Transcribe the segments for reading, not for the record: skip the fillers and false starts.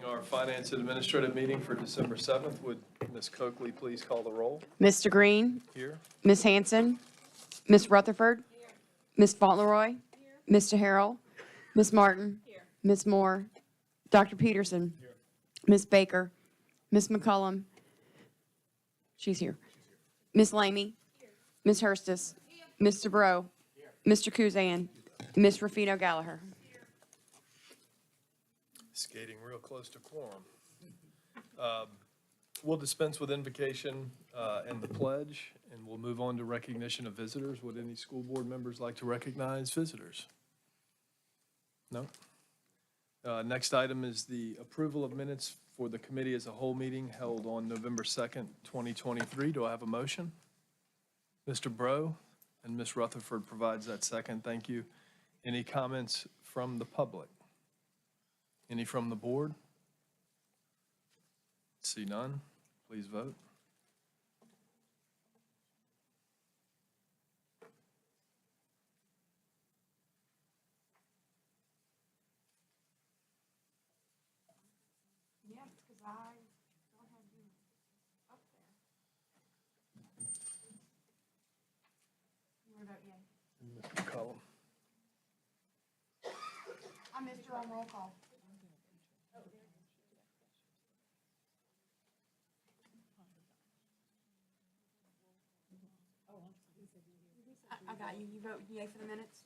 Our Finance and Administrative meeting for December 7th. Would Ms. Coakley please call the roll? Mr. Green, Here. Ms. Hanson, Ms. Rutherford, Ms. Fauntleroy, Mr. Harrell, Ms. Martin, Ms. Moore, Dr. Peterson, Ms. Baker, Ms. McCullum, she's here, Ms. Lamy, Ms. Hurstis, Mr. Bro, Mr. Kuzan, Ms. Rufino Gallagher. Skating real close to quorum. We'll dispense with invocation and the pledge, and we'll move on to recognition of visitors. Would any school board members like to recognize visitors? No? Next item is the approval of minutes for the committee as a whole meeting held on November 2nd, 2023. Do I have a motion? Mr. Bro and Ms. Rutherford provides that second. Thank you. Any comments from the public? Any from the board? See none. Please vote. Yeah, because I don't have you up there. You want to vote yea? Mr. McCollum. I missed your own roll call. I got you. You vote yea for the minutes?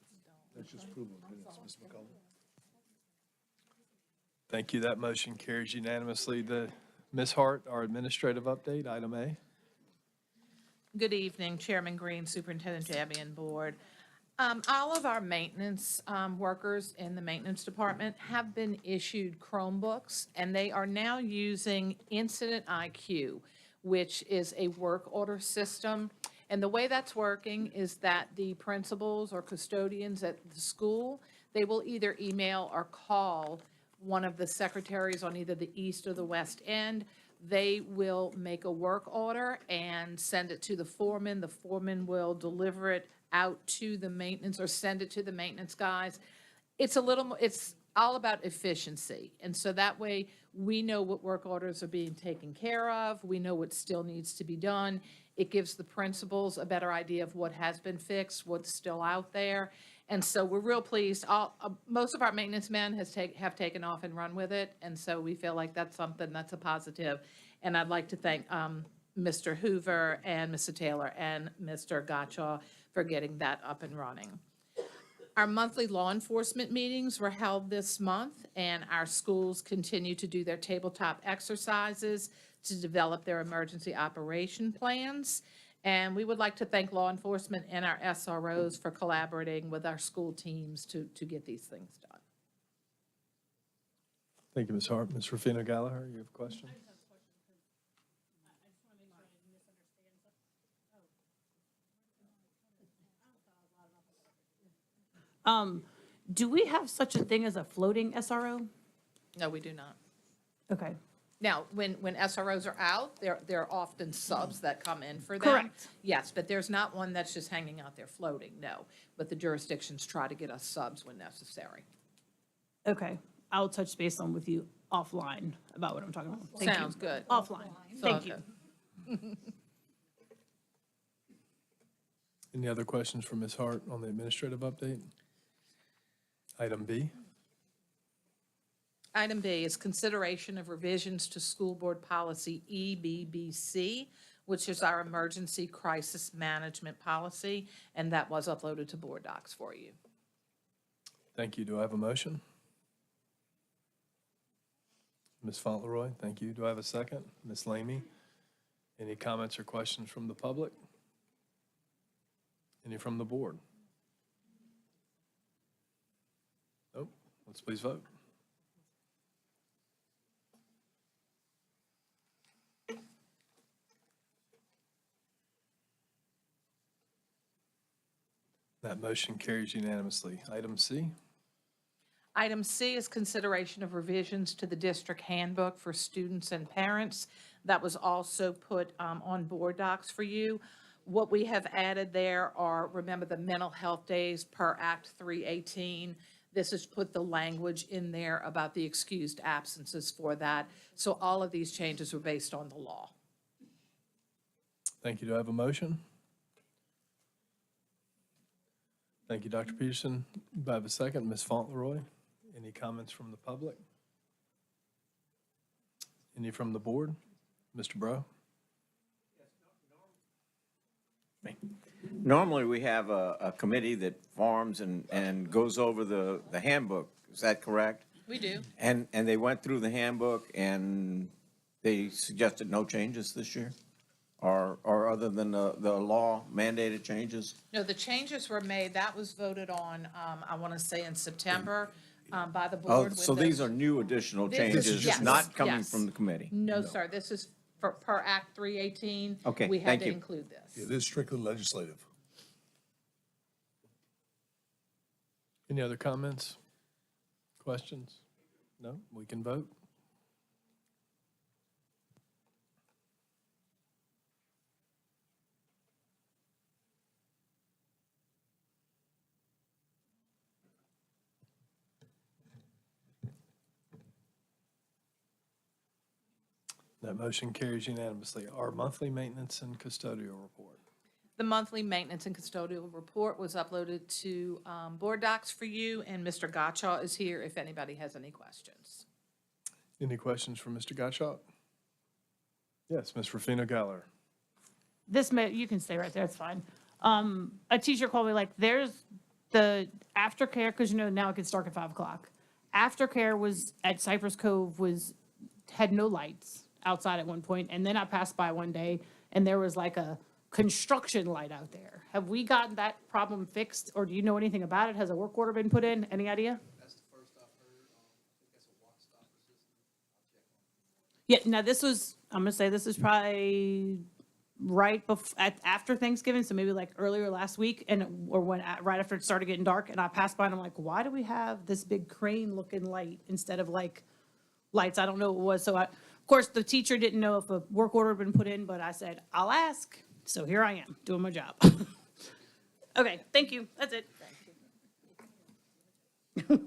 That's just approval of minutes, Ms. McCollum. Thank you. That motion carries unanimously. Ms. Hart, our administrative update, item A. Good evening, Chairman Green, Superintendent Dabby, and Board. All of our maintenance workers in the maintenance department have been issued Chromebooks, and they are now using Incident IQ, which is a work order system. And the way that's working is that the principals or custodians at the school, they will either email or call one of the secretaries on either the east or the west end. They will make a work order and send it to the foreman. The foreman will deliver it out to the maintenance or send it to the maintenance guys. It's all about efficiency. And so that way we know what work orders are being taken care of. We know what still needs to be done. It gives the principals a better idea of what has been fixed, what's still out there. And so we're real pleased. Most of our maintenance men have taken off and run with it. And so we feel like that's something that's a positive. And I'd like to thank Mr. Hoover and Mr. Taylor and Mr. Gotcha for getting that up and running. Our monthly law enforcement meetings were held this month, and our schools continue to do their tabletop exercises to develop their emergency operation plans. And we would like to thank law enforcement and our SROs for collaborating with our school teams to get these things done. Thank you, Ms. Hart. Ms. Rufino Gallagher, you have a question? Do we have such a thing as a floating SRO? No, we do not. Okay. Now, when SROs are out, there are often subs that come in for them. Correct. Yes, but there's not one that's just hanging out there floating, no. But the jurisdictions try to get us subs when necessary. Okay. I'll touch base on with you offline about what I'm talking about. Thank you. Sounds good. Offline. Thank you. Any other questions for Ms. Hart on the administrative update? Item B. Item B is consideration of revisions to School Board Policy EBBC, which is our Emergency Crisis Management Policy, and that was uploaded to Board Docs for you. Thank you. Do I have a motion? Ms. Fauntleroy, thank you. Do I have a second? Ms. Lamy? Any comments or questions from the public? Any from the board? Nope. Let's please vote. That motion carries unanimously. Item C. Item C is consideration of revisions to the district handbook for students and parents. That was also put on Board Docs for you. What we have added there are, remember, the mental health days per Act 318. This has put the language in there about the excused absences for that. So all of these changes were based on the law. Thank you. Do I have a motion? Thank you, Dr. Peterson. Do I have a second? Ms. Fauntleroy, any comments from the public? Any from the board? Mr. Bro? Normally, we have a committee that forms and goes over the handbook. Is that correct? We do. And they went through the handbook and they suggested no changes this year? Or other than the law mandated changes? No, the changes were made, that was voted on, I want to say in September, by the board. Oh, with so these those- are new additional This is- changes, yes, not coming yes. from the committee? No, sir, this is per Act 318. Okay, We had thank to you. include this. It is strictly legislative. Any other comments? Questions? No? We can vote. That motion carries unanimously. Our monthly maintenance and custodial report. The monthly maintenance and custodial report was uploaded to Board Docs for you, and Mr. Gotcha is here if anybody has any questions. Any questions for Mr. Gottschalk? Yes, Ms. Rufino Geller. You can stay right there, it's fine. A teacher called me like, there's the aftercare, because now it gets dark at 5 o'clock. Aftercare was at Cypress Cove had no lights outside at one point, and then I passed by one day and there was like a construction light out there. Have we gotten that problem fixed, or do you know anything about it? Has a work order been put in? Any idea? That's the first I've heard. I think that's a walk stopper system. Yeah, now I'm gonna say this is probably right after Thanksgiving, so maybe like earlier last week, right after it started getting dark, and I passed by and I'm like, why do we have this big crane looking light instead of like lights? I don't know what it was. So of course, the teacher didn't know if a work order had been put in, but I said, I'll ask. So here I am, doing my job. Okay, thank you. That's it. Mayor, if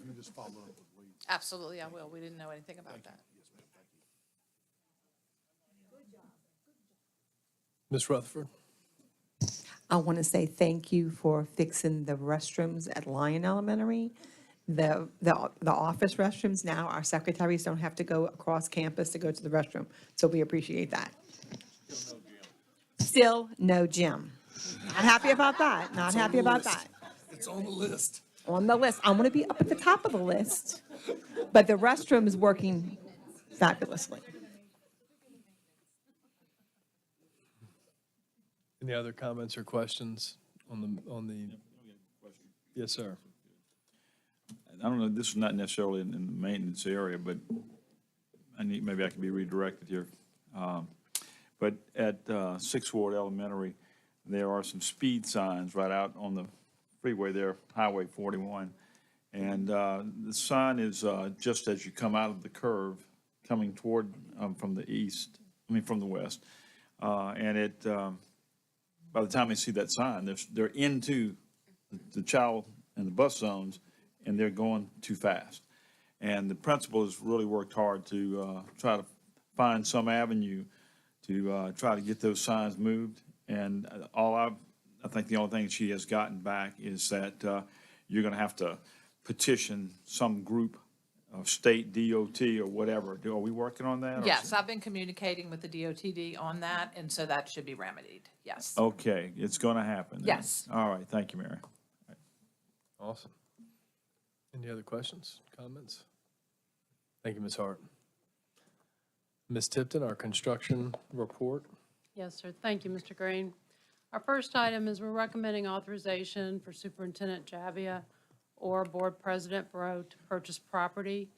you just follow up with Lee. Absolutely, I will. We didn't know anything about that. Yes, ma'am, thank you. Ms. Rutherford? I want to say thank you for fixing the restrooms at Lyon Elementary. The office restrooms now, our secretaries don't have to go across campus to go to the restroom, so we appreciate that. Still no gym. Not happy about that, not happy about that. It's on the list. On the list, I want to be up at the top of the list, but the restroom is working fabulously. Any other comments or questions on the? Yes, sir. I don't know, this is not necessarily in the maintenance area, but maybe I can be redirected here. But at Sixth Ward Elementary, there are some speed signs right out on the freeway there, Highway 41. And the sign is just as you come out of the curve, coming toward, from the west. And it, by the time they see that sign, they're into the child and the bus zones, and they're going too fast. And the principal has really worked hard to try to find some avenue to try to get those signs moved. And I think the only thing she has gotten back is that you're going to have to petition some group of state DOT or whatever. Are we working on that? or- Yes, I've been communicating with the DOTD on that, and so that should be remedied, yes. Okay, it's going to happen. then. Yes. All right, thank you, Mary. Awesome. Any other questions, comments? Thank you, Ms. Hart. Ms. Tipton, our construction report. Yes, sir. Thank you, Mr. Green. Our first item is we're recommending authorization for Superintendent Javia or Board President Bro to purchase property,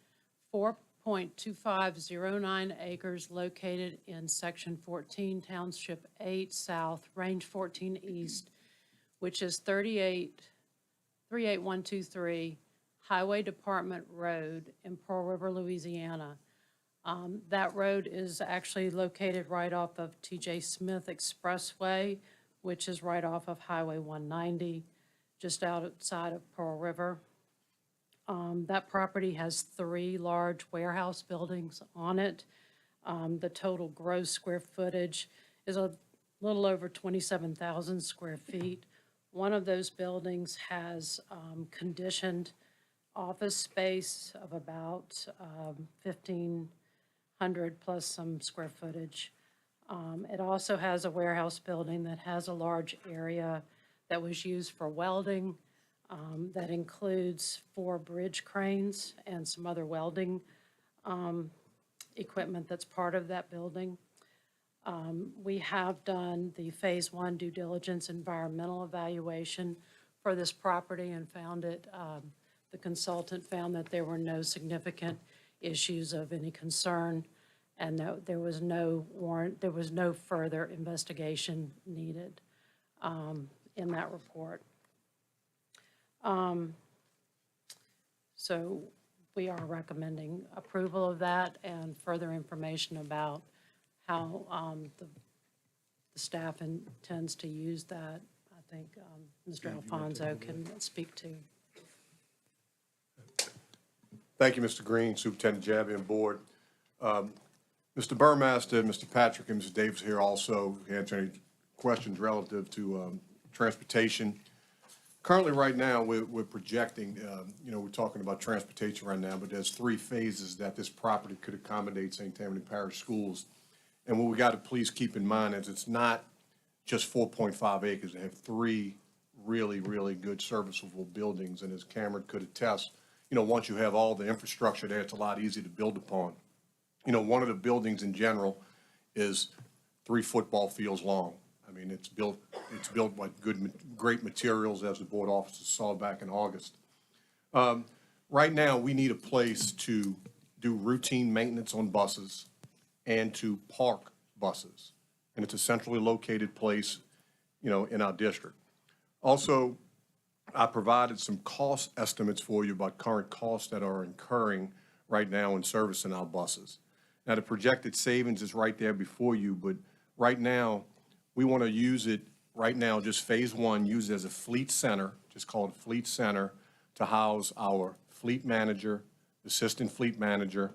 4.2509 acres located in Section 14, Township 8 South, Range 14 East, which is 38123 Highway Department Road in Pearl River, Louisiana. That road is actually located right off of T.J. Smith Expressway, which is right off of Highway 190, just outside of Pearl River. That property has 3 large warehouse buildings on it. The total gross square footage is a little over 27,000 square feet. One of those buildings has conditioned office space of about 1,500 plus some square footage. It also has a warehouse building that has a large area that was used for welding. That includes 4 bridge cranes and some other welding equipment that's part of that building. We have done the Phase 1 due diligence environmental evaluation for this property and found it, the consultant found that there were no significant issues of any concern, and there was no further investigation needed in that report. So we are recommending approval of that and further information about how the staff intends to use that. I think Mr. Alfonso can speak to. Thank you, Mr. Green, Superintendent Jabby, and Board. Mr. Burmaster, Mr. Patrick, and Mr. Davis here also answer any questions relative to transportation. Currently, right now, we're projecting, we're talking about transportation right now, but there's 3 phases that this property could accommodate St. Tammany Parish Schools. And what we got to please keep in mind is it's not just 4.5 acres. They have 3 really, really good serviceable buildings. And as Cameron could attest, once you have all the infrastructure there, it's a lot easier to build upon. One of the buildings in general is 3 football fields long. I mean, it's built with great materials, as the board officers saw back in August. Right now, we need a place to do routine maintenance on buses and to park buses. And it's a centrally located place, in our district. Also, I provided some cost estimates for you about current costs that are incurring right now in servicing our buses. Now, the projected savings is right there before you, but right now, we want to use it right now, just Phase 1, use it as a fleet center, just called Fleet Center, to house our fleet manager, assistant fleet manager,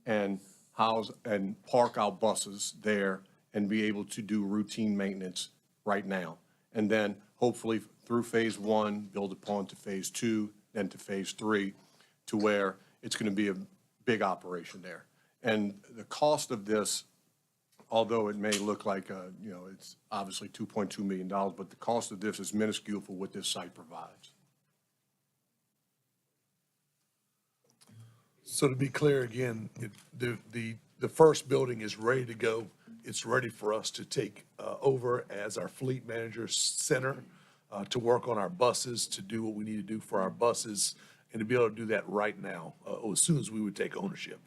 and house and park our buses there and be able to do routine maintenance right now. And then hopefully through Phase 1, build upon to Phase 2, then to Phase 3, to where it's going to be a big operation there. And the cost of this, although it may look like, it's obviously $2.2 million, but the cost of this is minuscule for what this site provides. So to be clear again, the first building is ready to go. It's ready for us to take over as our fleet manager center to work on our buses, to do what we need to do for our buses, and to be able to do that right now, as soon as we would take ownership.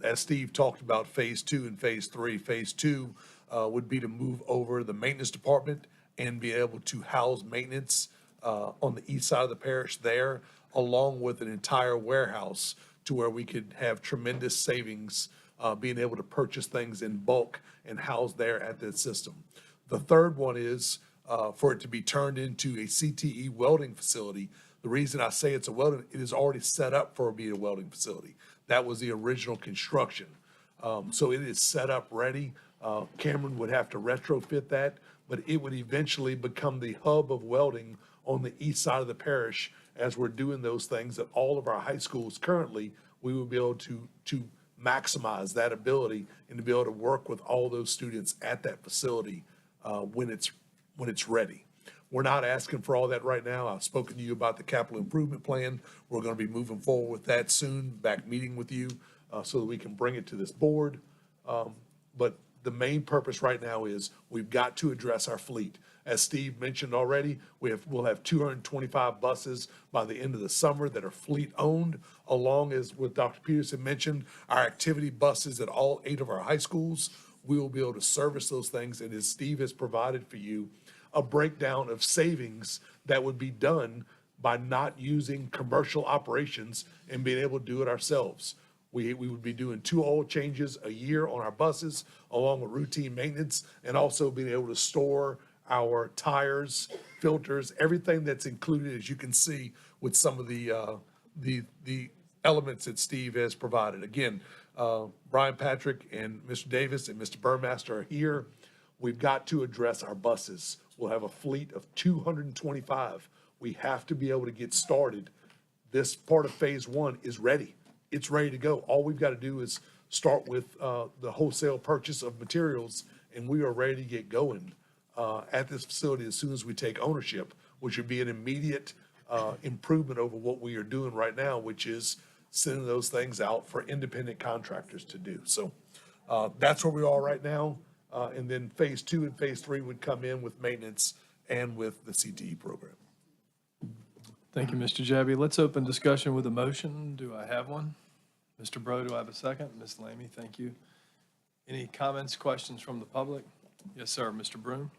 As Steve talked about Phase 2 and Phase 3, Phase 2 would be to move over the maintenance department and be able to house maintenance on the east side of the parish there, along with an entire warehouse to where we could have tremendous savings, being able to purchase things in bulk and house there at the system. The third one is for it to be turned into a CTE welding facility. The reason I say it's a welding, it is already set up for being a welding facility. That was the original construction. So it is set up, ready. Cameron would have to retrofit that, but it would eventually become the hub of welding on the east side of the parish. As we're doing those things at all of our high schools currently, we will be able to maximize that ability and to be able to work with all those students at that facility when it's ready. We're not asking for all that right now. I've spoken to you about the capital improvement plan. We're going to be moving forward with that soon, back meeting with you so that we can bring it to this board. But the main purpose right now is we've got to address our fleet. As Steve mentioned already, we'll have 225 buses by the end of the summer that are fleet-owned, along as what Dr. Peterson mentioned, our activity buses at all 8 of our high schools. We will be able to service those things, and as Steve has provided for you, a breakdown of savings that would be done by not using commercial operations and being able to do it ourselves. We would be doing 2 oil changes a year on our buses, along with routine maintenance, and also being able to store our tires, filters, everything that's included, as you can see, with some of the the elements that Steve has provided. Again, Brian Patrick and Mr. Davis and Mr. Burmaster are here. We've got to address our buses. We'll have a fleet of 225. We have to be able to get started. This part of phase one is ready. It's ready to go. All we've got to do is start with the wholesale purchase of materials, and we are ready to get going at this facility as soon as we take ownership, which would be an immediate improvement over what we are doing right now, which is sending those things out for independent contractors to do. So that's where we are right now. And then phase two and phase three would come in with maintenance and with the CTE program. Thank you, Mr. Jabby. Let's open discussion with a motion. Do I have one? Mr. Bro, do I have a second? Ms. Lamy, thank you. Any comments, questions from the public? Yes, sir. Mr. Broom?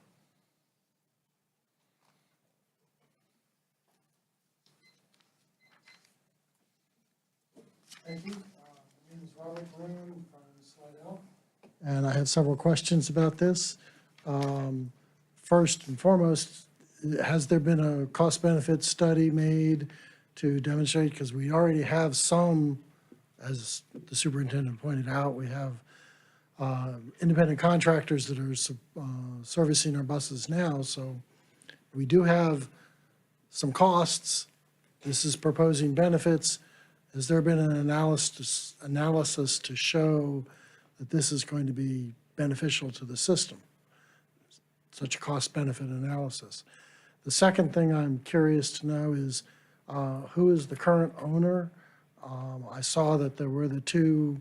Thank you. My name is Robert Broom from Slidell, and I have several questions about this. First and foremost, has there been a cost-benefit study made to demonstrate, because we already have some, as the superintendent pointed out, we have independent contractors that are servicing our buses now, so we do have some costs. This is proposing benefits. Has there been an analysis to show that this is going to be beneficial to the system? Such a cost-benefit analysis. The second thing I'm curious to know is who is the current owner? I saw that there were the two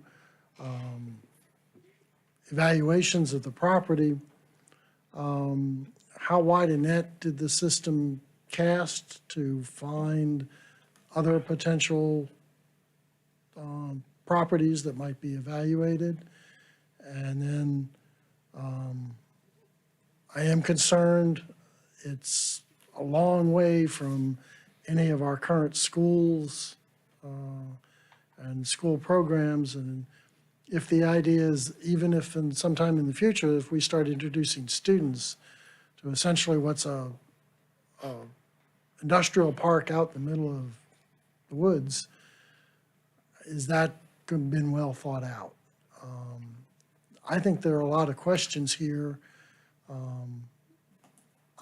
evaluations of the property. How wide a net did the system cast to find other potential properties that might be evaluated? And then I am concerned it's a long way from any of our current schools and school programs. And if the idea is, even if in sometime in the future, if we start introducing students to essentially what's a industrial park out in the middle of the woods, is that been well thought out? I think there are a lot of questions here.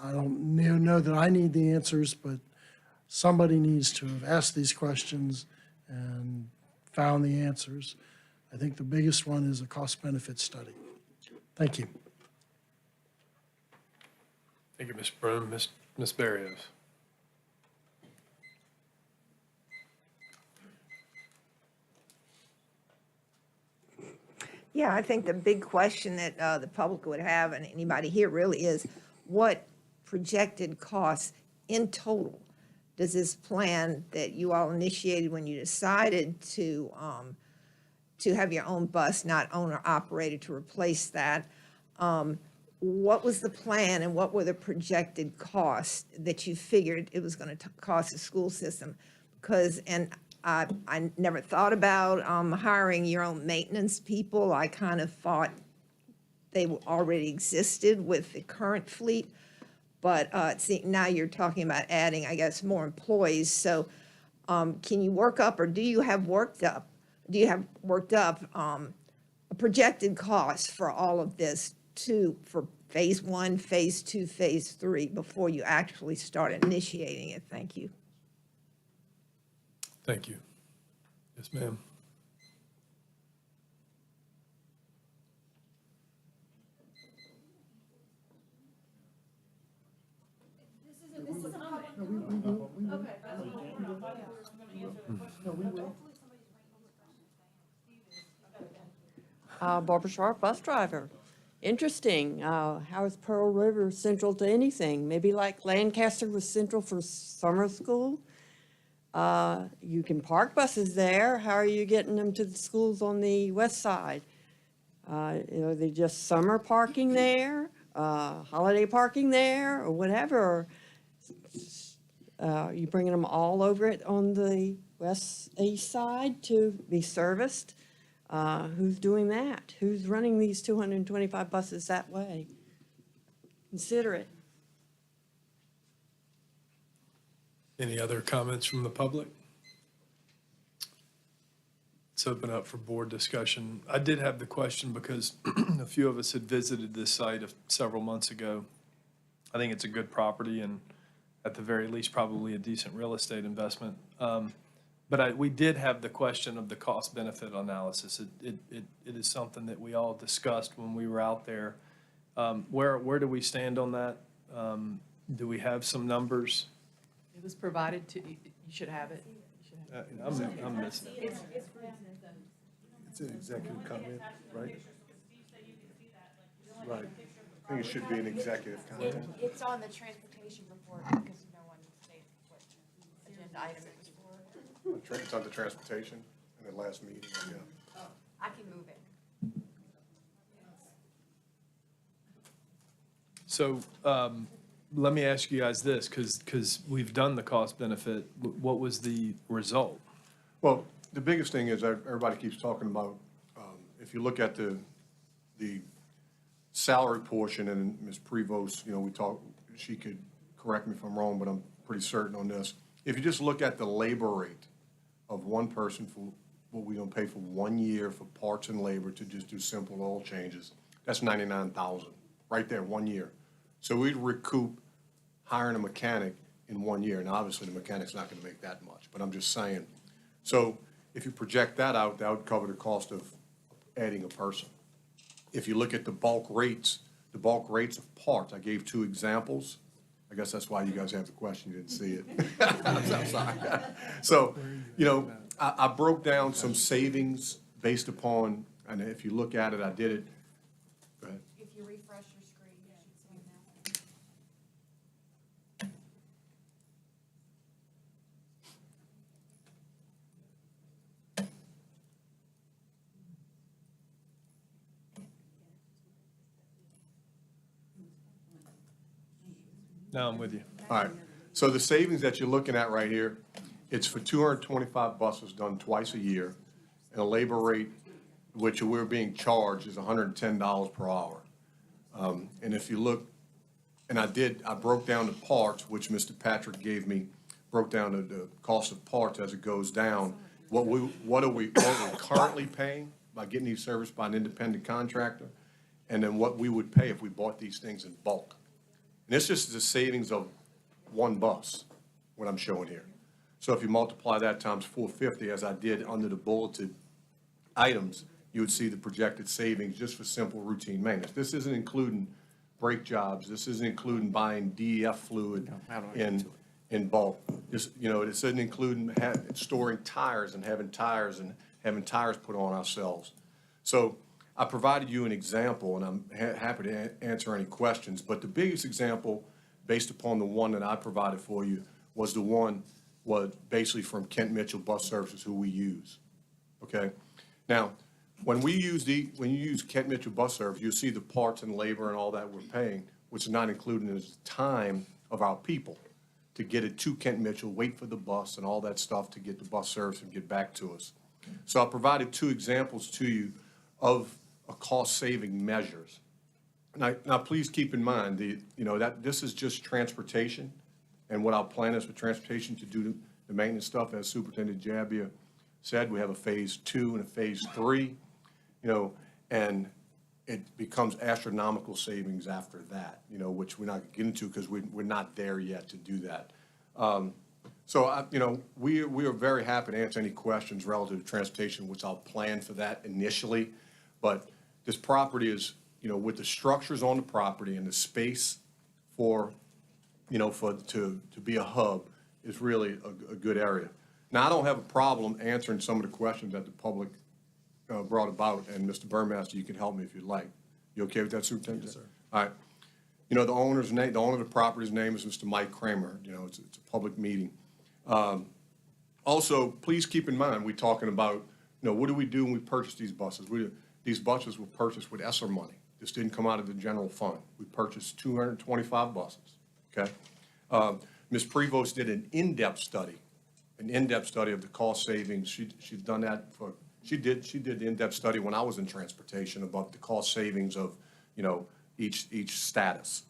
I don't know that I need the answers, but somebody needs to have asked these questions and found the answers. I think the biggest one is a cost-benefit study. Thank you. Thank you, Mr. Broom. Ms. Barrios? Yeah, I think the big question that the public would have, and anybody here really, is what projected costs in total does this plan that you all initiated when you decided to have your own bus, not owner-operated, to replace that? What was the plan and what were the projected costs that you figured it was going to cost the school system? Because, and I never thought about hiring your own maintenance people. I kind of thought they already existed with the current fleet. But see, now you're talking about adding, I guess, more employees. So can you work up, or do you have worked up a projected cost for all of this for phase one, phase two, phase three, before you actually start initiating it? Thank you. Thank you. Yes, ma'am. Barbara Sharp, bus driver. Interesting. How is Pearl River central to anything? Maybe like Lancaster was central for summer school? You can park buses there. How are you getting them to the schools on the west side? Are they just summer parking there, holiday parking there, or whatever? You bringing them all over it on the east side to be serviced? Who's doing that? Who's running these 225 buses that way? Consider it. Any other comments from the public? Let's open up for board discussion. I did have the question because a few of us had visited this site several months ago. I think it's a good property and at the very least, probably a decent real estate investment. But we did have the question of the cost benefit analysis. It is something that we all discussed when we were out there. Where do we stand on that? Do we have some numbers? It was provided to, you should have it. I'm missing it. It's an executive comment, right? Right. I think it should be an executive comment. It's on the transportation report because no one stated what agenda item it was for. It's on the transportation in the last meeting, yeah. I can move it. So let me ask you guys this, because we've done the cost benefit. What was the result? Well, the biggest thing is everybody keeps talking about, if you look at the salary portion, and Ms. Prevost, we talked, she could correct me if I'm wrong, but I'm pretty certain on this. If you just look at the labor rate of one person for what we're gonna pay for 1 year for parts and labor to just do simple oil changes, that's $99,000, right there, 1 year. So we'd recoup hiring a mechanic in 1 year, and obviously the mechanic's not gonna make that much, but I'm just saying. So if you project that out, that would cover the cost of adding a person. If you look at the bulk rates of parts, I gave 2 examples. I guess that's why you guys have the question, you didn't see it. I'm sorry. So, I broke down some savings based upon, and if you look at it, I did it. Go ahead. If you refresh your screen, you should see that. No, I'm with you. All right, so the savings that you're looking at right here, it's for 225 buses done twice a year, and a labor rate, which we're being charged, is $110 per hour. And if you look, and I broke down the parts, which Mr. Patrick gave me, broke down the cost of parts as it goes down. What we're currently paying by getting these serviced by an independent contractor, and then what we would pay if we bought these things in bulk. And this just is a savings of 1 bus, what I'm showing here. So if you multiply that times 450, as I did under the bulleted items, you would see the projected savings just for simple routine maintenance. This isn't including brake jobs. This isn't including buying DEF fluid in bulk. This isn't including storing tires and having tires put on ourselves. So I provided you an example, and I'm happy to answer any questions, but the biggest example, based upon the one that I provided for you, was basically from Kent Mitchell Bus Services, who we use, okay? Now, when you use Kent Mitchell Bus Service, you'll see the parts and labor and all that we're paying, which is not included in the time of our people to get it to Kent Mitchell, wait for the bus and all that stuff to get the bus service and get back to us. So I provided 2 examples to you of cost-saving measures. Now, please keep in mind, that this is just transportation, and what our plan is for transportation to do the maintenance stuff, as Superintendent Jabia said, we have a phase 2 and a phase 3, and it becomes astronomical savings after that, which we're not going to get into because we're not there yet to do that. We are very happy to answer any questions relative to transportation, which I'll plan for that initially, but this property is, with the structures on the property and the space to be a hub is really a good area. Now, I don't have a problem answering some of the questions that the public brought about, and Mr. Burmaster, you can help me if you'd like. You okay with that, Superintendent? Yes, sir. All right. The owner of the property's name is Mr. Mike Kramer. It's a public meeting. Also, please keep in mind, we're talking about, what do we do when we purchase these buses? These buses were purchased with ESSER money. This didn't come out of the general fund. We purchased 225 buses, okay? Ms. Prevost did an in-depth study of the cost savings. She's done that she did the in-depth study when I was in transportation about the cost savings of, each status.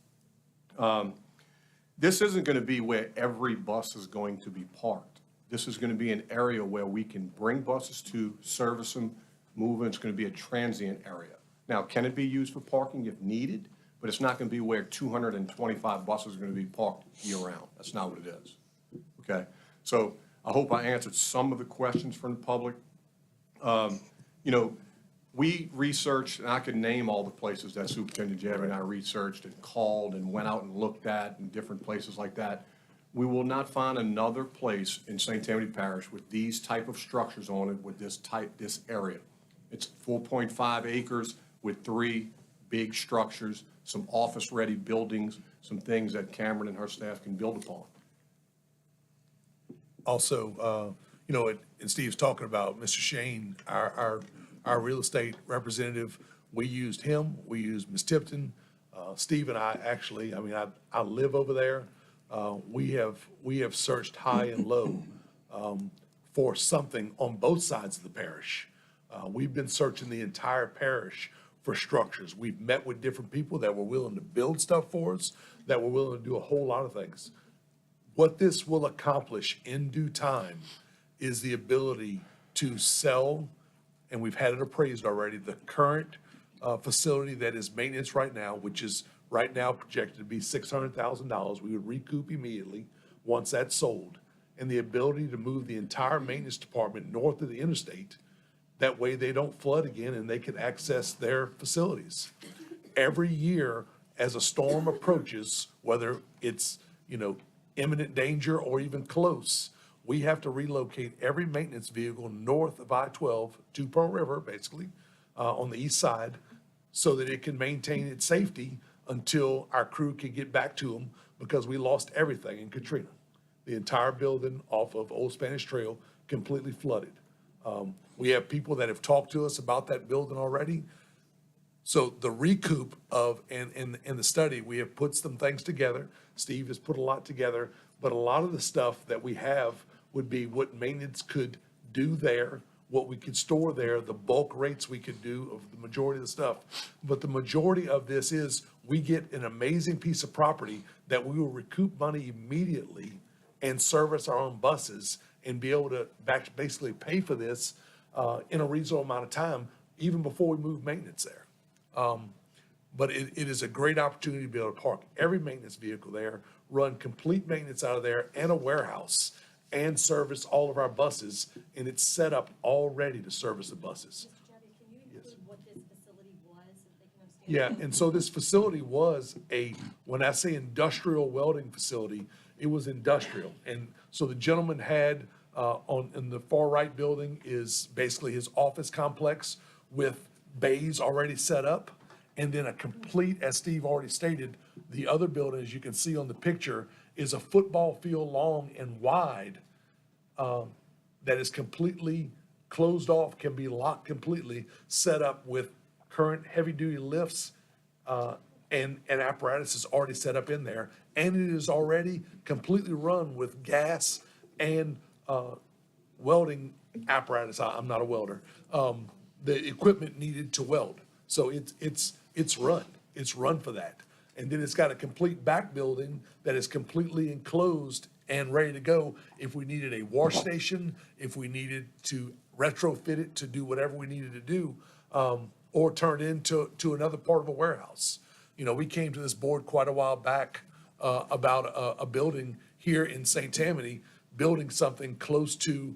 This isn't going to be where every bus is going to be parked. This is going to be an area where we can bring buses to, service them, move them. It's going to be a transient area. Now, can it be used for parking if needed? But it's not going to be where 225 buses are going to be parked year-round. That's not what it is. Okay? So I hope I answered some of the questions from the public. You know, we researched, and I could name all the places that Superintendent Jabby and I researched and called and went out and looked at in different places like that. We will not find another place in St. Tammany Parish with these type of structures on it with this area. It's 4.5 acres with 3 big structures, some office-ready buildings, some things that Cameron and her staff can build upon. Also, you know, and Steve's talking about Mr. Shane, our real estate representative. We used him, we used Ms. Tipton. Steve and I actually, I mean, I live over there. We have searched high and low for something on both sides of the parish. We've been searching the entire parish for structures. We've met with different people that were willing to build stuff for us, that were willing to do a whole lot of things. What this will accomplish in due time is the ability to sell, and we've had it appraised already, the current facility that is maintenance right now, which is right now projected to be $600,000. We would recoup immediately once that's sold, and the ability to move the entire maintenance department north of the interstate. That way they don't flood again and they can access their facilities. Every year as a storm approaches, whether it's, you know, imminent danger or even close, we have to relocate every maintenance vehicle north of I-12 to Pearl River, basically, on the east side, so that it can maintain its safety until our crew can get back to them, because we lost everything in Katrina. The entire building off of Old Spanish Trail completely flooded. We have people that have talked to us about that building already. So the recoup of, in the study, we have put some things together. Steve has put a lot together, but a lot of the stuff that we have would be what maintenance could do there, what we could store there, the bulk rates we could do of the majority of the stuff. But the majority of this is we get an amazing piece of property that we will recoup money immediately and service our own buses and be able to basically pay for this in a reasonable amount of time, even before we move maintenance there. But it is a great opportunity to be able to park every maintenance vehicle there, run complete maintenance out of there and a warehouse, and service all of our buses, and it's set up already to service the buses. Mr. Jabby, can you include what this facility was so they can understand? Yeah, and so this facility was when I say industrial welding facility, it was industrial. And so the gentleman had, in the far right building is basically his office complex with bays already set up. And then a complete, as Steve already stated, the other building, as you can see on the picture, is a football field long and wide that is completely closed off, can be locked completely, set up with current heavy-duty lifts and apparatus is already set up in there. And it is already completely run with gas and welding apparatus. I'm not a welder. The equipment needed to weld. So it's run for that. And then it's got a complete back building that is completely enclosed and ready to go if we needed a wash station, if we needed to retrofit it to do whatever we needed to do, or turn it into another part of a warehouse. You know, we came to this board quite a while back about a building here in St. Tammany, building something close to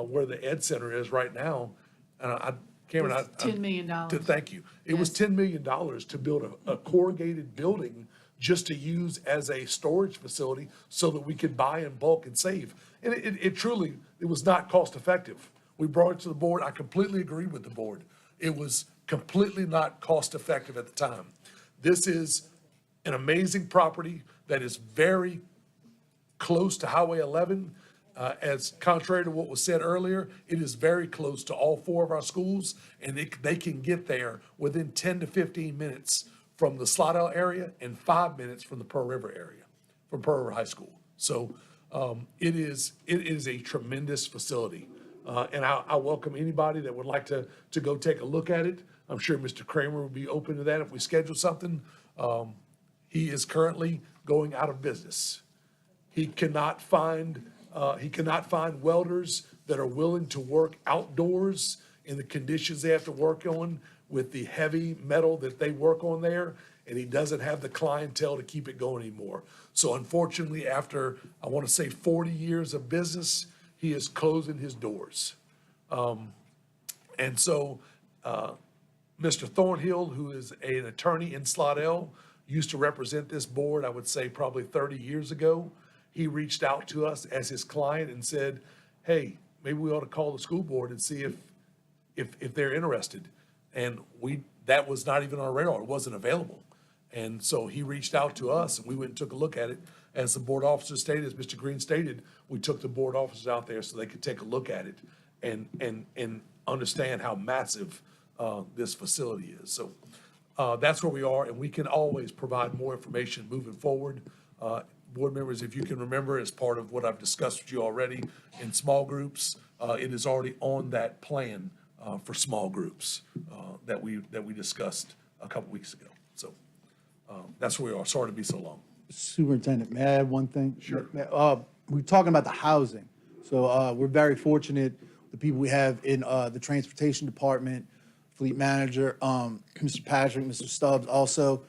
where the Ed Center is right now. Cameron, $10 million. Thank you. It was $10 million to build a corrugated building just to use as a storage facility so that we could buy in bulk and save. And it truly was not cost effective. We brought it to the board. I completely agree with the board. It was completely not cost effective at the time. This is an amazing property that is very close to Highway 11. As contrary to what was said earlier, it is very close to all 4 of our schools, and they can get there within 10 to 15 minutes from the Slidell area and 5 minutes from the Pearl River area, from Pearl River High School. So it is a tremendous facility. And I welcome anybody that would like to go take a look at it. I'm sure Mr. Kramer would be open to that if we schedule something. He is currently going out of business. He cannot find He cannot find welders that are willing to work outdoors in the conditions they have to work on with the heavy metal that they work on there, and he doesn't have the clientele to keep it going anymore. So unfortunately, after, I want to say 40 years of business, he is closing his doors. And so, Mr. Thornhill, who is an attorney in Slidell, used to represent this board, I would say probably 30 years ago. He reached out to us as his client and said, hey, maybe we ought to call the school board and see if they're interested. And that was not even on our radar, it wasn't available. And so he reached out to us and we went and took a look at it. As the board officer stated, as Mr. Green stated, we took the board officers out there so they could take a look at it and understand how massive this facility is. So that's where we are, and we can always provide more information moving forward. Board members, if you can remember, as part of what I've discussed with you already in small groups, it is already on that plan for small groups that we discussed a couple weeks ago. So that's where we are. Sorry to be so long. Superintendent, may I add one thing? Sure. We're talking about the housing. So we're very fortunate, the people we have in the transportation department, fleet manager, Mr. Patrick, Mr. Stubbs also,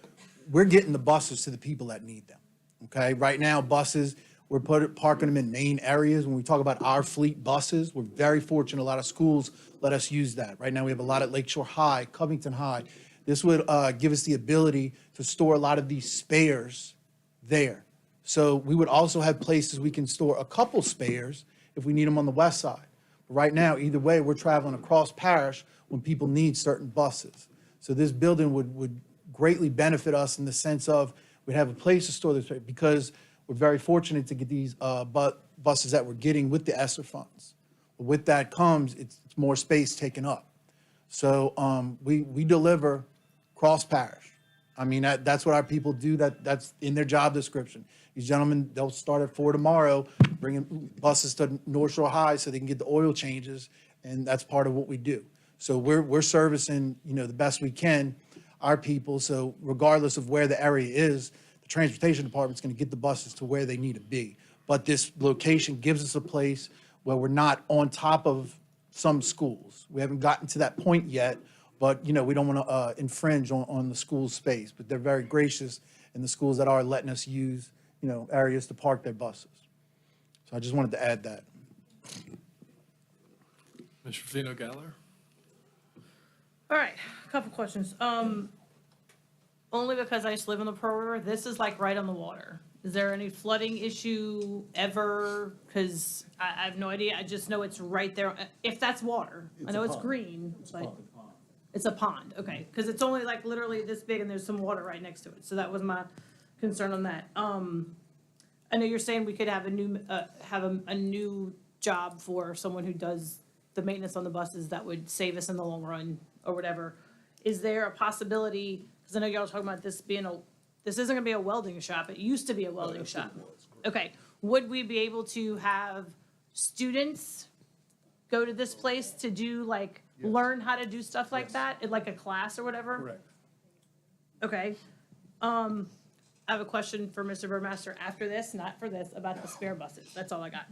we're getting the buses to the people that need them, okay? Right now, buses, we're parking them in main areas. When we talk about our fleet buses, we're very fortunate, a lot of schools let us use that. Right now, we have a lot at Lakeshore High, Covington High. This would give us the ability to store a lot of these spares there. So we would also have places we can store a couple spares if we need them on the west side. But right now, either way, we're traveling across parish when people need certain buses. So this building would greatly benefit us in the sense of we'd have a place to store this, because we're very fortunate to get these buses that we're getting with the ESSER funds. But with that comes, it's more space taken up. So we deliver cross parish. I mean, that's what our people do. That's in their job description. These gentlemen, they'll start at 4 tomorrow, bringing buses to North Shore High so they can get the oil changes, and that's part of what we do. So we're servicing, the best we can, our people. So regardless of where the area is, the transportation department's going to get the buses to where they need to be. But this location gives us a place where we're not on top of some schools. We haven't gotten to that point yet, but, we don't want to infringe on the school space. But they're very gracious in the schools that are letting us use, areas to park their buses. So I just wanted to add that. Mr. Fino Galler? All right, a couple questions. Only because I used to live in the Pearl River, this is like right on the water. Is there any flooding issue ever? Because I have no idea. I just know it's right there. If that's water, I know it's green, but it's a pond. Okay, because it's only like literally this big and there's some water right next to it. So that was my concern on that. I know you're saying we could have a new job for someone who does the maintenance on the buses that would save us in the long run or whatever. Is there a possibility, because I know y'all are talking about this isn't gonna be a welding shop, it used to be a welding shop. Okay, would we be able to have students go to this place to do learn how to do stuff like that, in like a class or whatever? Correct. Okay. I have a question for Mr. Burmaster after this, not for this, about the spare buses. That's all I got.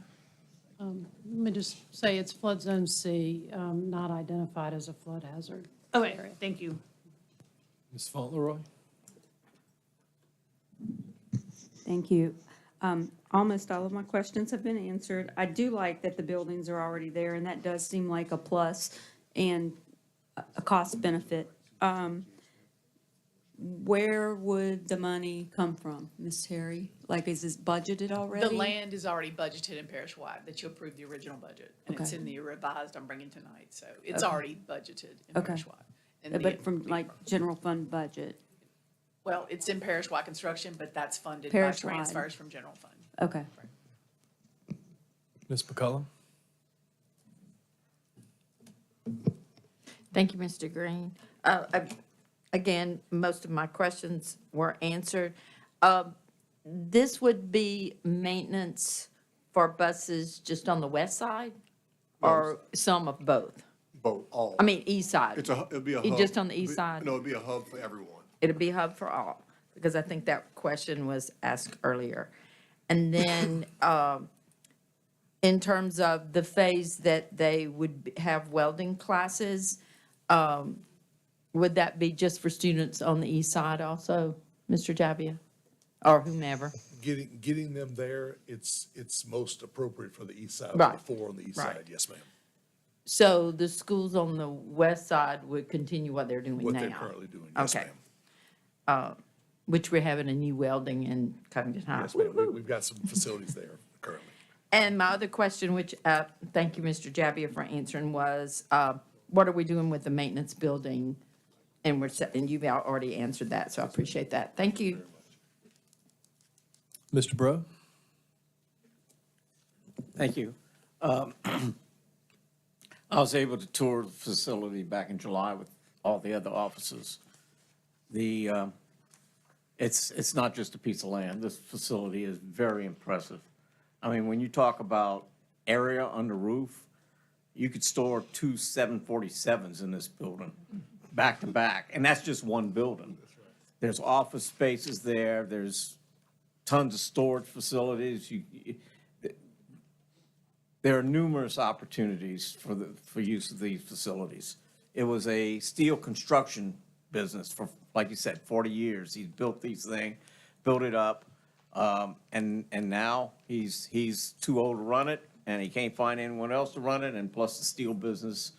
Let me just say it's flood zone C, not identified as a flood hazard. Okay, thank you. Ms. Fauntleroy? Thank you. Almost all of my questions have been answered. I do like that the buildings are already there, and that does seem like a plus and a cost benefit. Where would the money come from, Ms. Terry? Like, is this budgeted already? The land is already budgeted in parish-wide, that you approved the original budget. And it's Okay. in the revised I'm bringing tonight, so it's Okay. already budgeted in Okay. parish-wide. And But from general fund budget? Well, it's in parish-wide construction, but that's funded by Parish-wide. transfers from general fund. Okay. Ms. McCullum? Thank you, Mr. Green. Again, most of my questions were answered. This would be maintenance for buses just on the west side, or some of both? Both, all. I mean, east side. It'll be a hub. Just on the east side? No, it'll be a hub for everyone. It'll be a hub for all, because I think that question was asked earlier. And then, in terms of the phase that they would have welding classes, would that be just for students on the east side also, Mr. Javia? Or whomever? Getting them there, it's most appropriate for the east side, Right. for the four on the east Right. side, yes, ma'am. So the schools on the west side would continue what they're doing now? What they're currently doing, yes, Okay. ma'am. Which we're having a new welding in Covington High. Yes, ma'am, we've got some facilities there currently. And my other question, which, thank you, Mr. Javia, for answering, was, what are we doing with the maintenance building? And and you've already answered that, so I appreciate that. Thank you. Mr. Bro? Thank you. I was able to tour the facility back in July with all the other officers. It's not just a piece of land. This facility is very impressive. I mean, when you talk about area under roof, you could store 2 747s in this building, back to back, and that's just one building. There's office spaces there, there's tons of storage facilities. There are numerous opportunities for use of these facilities. It was a steel construction business for, like you said, 40 years. He's built these things, built it up, and now he's too old to run it, and he can't find anyone else to run it, and plus the steel business,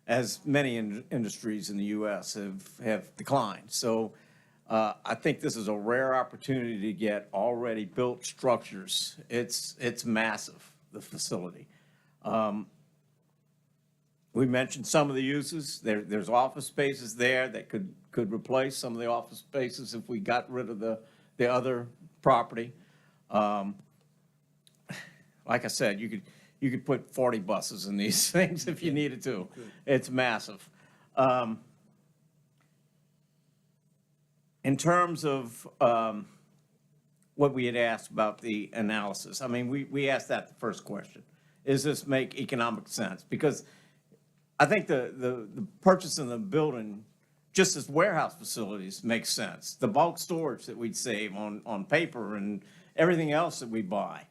as many industries in the U.S. have declined. So I think this is a rare opportunity to get already built structures. It's massive, the facility. We mentioned some of the uses. There's office spaces there that could replace some of the office spaces if we got rid of the other property. Like I said, you could put 40 buses in these things if you needed to. It's massive. In terms of what we had asked about the analysis, I mean, we asked that the first question. Does this make economic sense? Because I think the purchase of the building, just as warehouse facilities, makes sense. The bulk storage that we'd save on paper and everything else that we buy.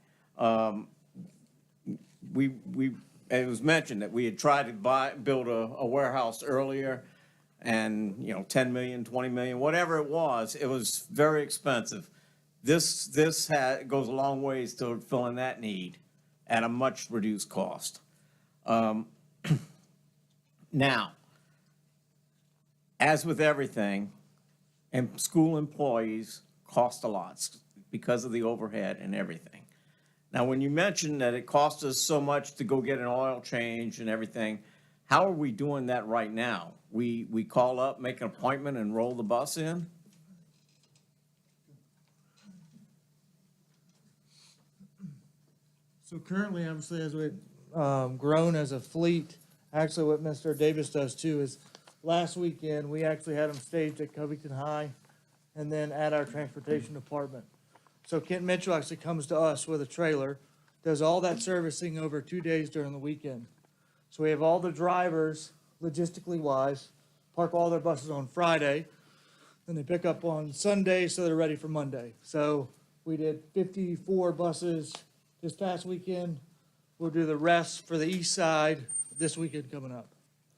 It was mentioned that we had tried to build a warehouse earlier, and, you know, 10 million, 20 million, whatever it was very expensive. This goes a long ways to filling that need at a much reduced cost. Now, as with everything, and school employees cost a lot because of the overhead and everything. Now, when you mentioned that it cost us so much to go get an oil change and everything, how are we doing that right now? We call up, make an appointment, and roll the bus in? So currently, obviously, as we've grown as a fleet, actually what Mr. Davis does too is last weekend, we actually had them staged at Covington High and then at our transportation department. So Kent Mitchell actually comes to us with a trailer, does all that servicing over 2 days during the weekend. So we have all the drivers, logistically wise, park all their buses on Friday, and they pick up on Sunday so they're ready for Monday. So we did 54 buses this past weekend. We'll do the rest for the east side this weekend coming up.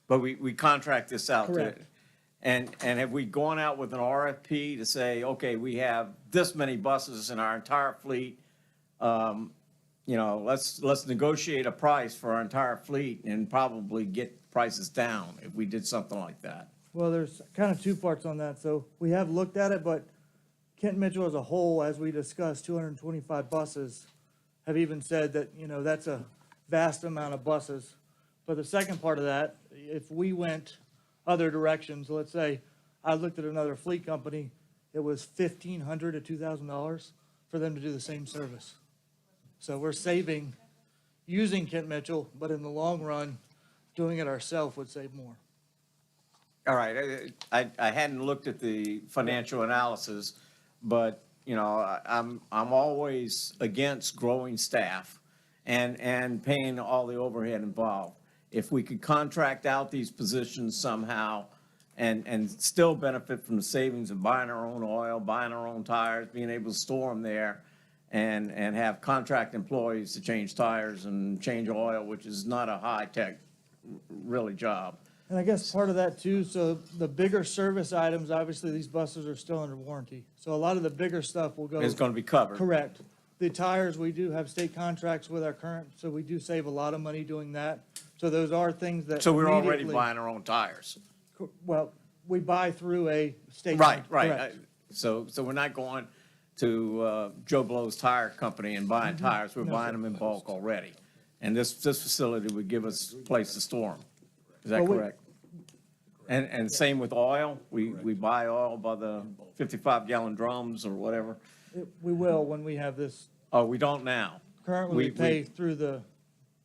But we contract this out. Correct. And have we gone out with an RFP to say, okay, we have this many buses in our entire fleet? You know, let's negotiate a price for our entire fleet and probably get prices down if we did something like that. Well, there's kind of two parts on that. So we have looked at it, but Kent Mitchell as a whole, as we discussed, 225 buses, have even said that, you know, that's a vast amount of buses. But the second part of that, if we went other directions, let's say I looked at another fleet company, it was $1,500 to $2,000 for them to do the same service. So we're saving using Kent Mitchell, but in the long run, doing it ourselves would save more. All right, I hadn't looked at the financial analysis, but, you know, I'm always against growing staff and paying all the overhead involved. If we could contract out these positions somehow and still benefit from the savings of buying our own oil, buying our own tires, being able to store them there, and have contract employees to change tires and change oil, which is not a high-tech, really, job. And I guess part of that too, so the bigger service items, obviously these buses are still under warranty. So a lot of the bigger stuff will go. It's going to be covered. Correct. The tires, we do have state contracts with our current, so we do save a lot of money doing that. So those are things that. So we're already immediately- buying our own tires. Well, we buy through a state. Right, right. Correct. So we're not going to Joe Blow's Tire Company and buying tires. We're No, buying sir. them in bulk already. And this facility would give us a place to store them. Is that Well, we- correct? And same with oil? We buy oil by the 55-gallon drums or whatever? We will when we have this. Oh, we don't now? Currently, we pay through the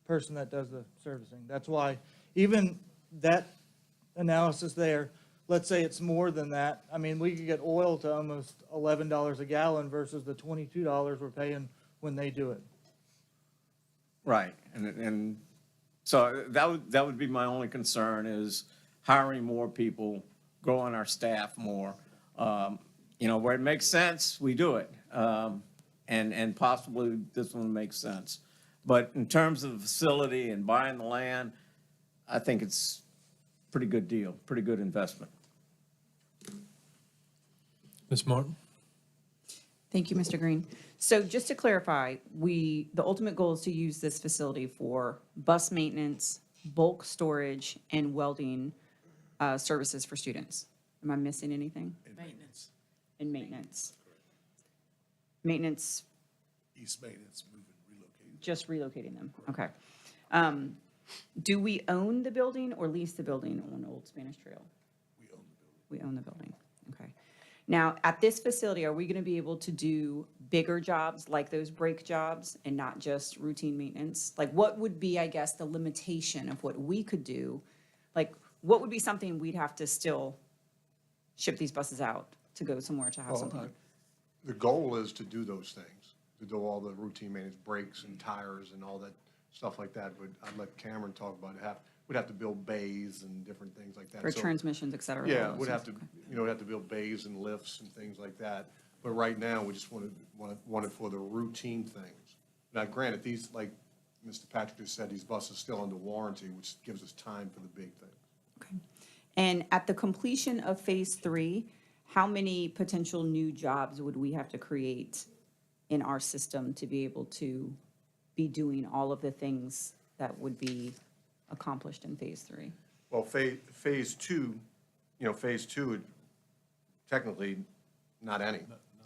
person that does the servicing. That's why, even that analysis there, let's say it's more than that. I mean, we could get oil to almost $11 a gallon versus the $22 we're paying when they do it. Right, and so that would be my only concern is hiring more people, growing our staff more. You know, where it makes sense, we do it. And possibly this one makes sense. But in terms of the facility and buying the land, I think it's a pretty good deal, pretty good investment. Ms. Martin? Thank you, Mr. Green. So just to clarify, the ultimate goal is to use this facility for bus maintenance, bulk storage, and welding services for students. Am I missing anything? Maintenance. And maintenance. Maintenance, East maintenance, moving, relocating. just relocating them, okay. Do we own the building or lease the building on Old Spanish Trail? We own the building. We own the building, okay. Now, at this facility, are we gonna be able to do bigger jobs like those brake jobs and not just routine maintenance? Like, what would be, I guess, the limitation of what we could do? Like, what would be something we'd have to still ship these buses out to go somewhere to have Well, something? The goal is to do those things, to do all the routine maintenance, brakes and tires and all that stuff like that. But I'd let Cameron talk about it. We'd have to build bays and different things like that. For So- transmissions, et cetera? Yeah, all those we'd have to, things, okay. we'd have to build bays and lifts and things like that. But right now, we just want it for the routine things. Now, granted, these, like Mr. Patrick just said, these buses still under warranty, which gives us time for the big things. And at the completion of Phase 3, how many potential new jobs would we have to create in our system to be able to be doing all of the things that would be accomplished in Phase 3? Well, phase two, technically, not any,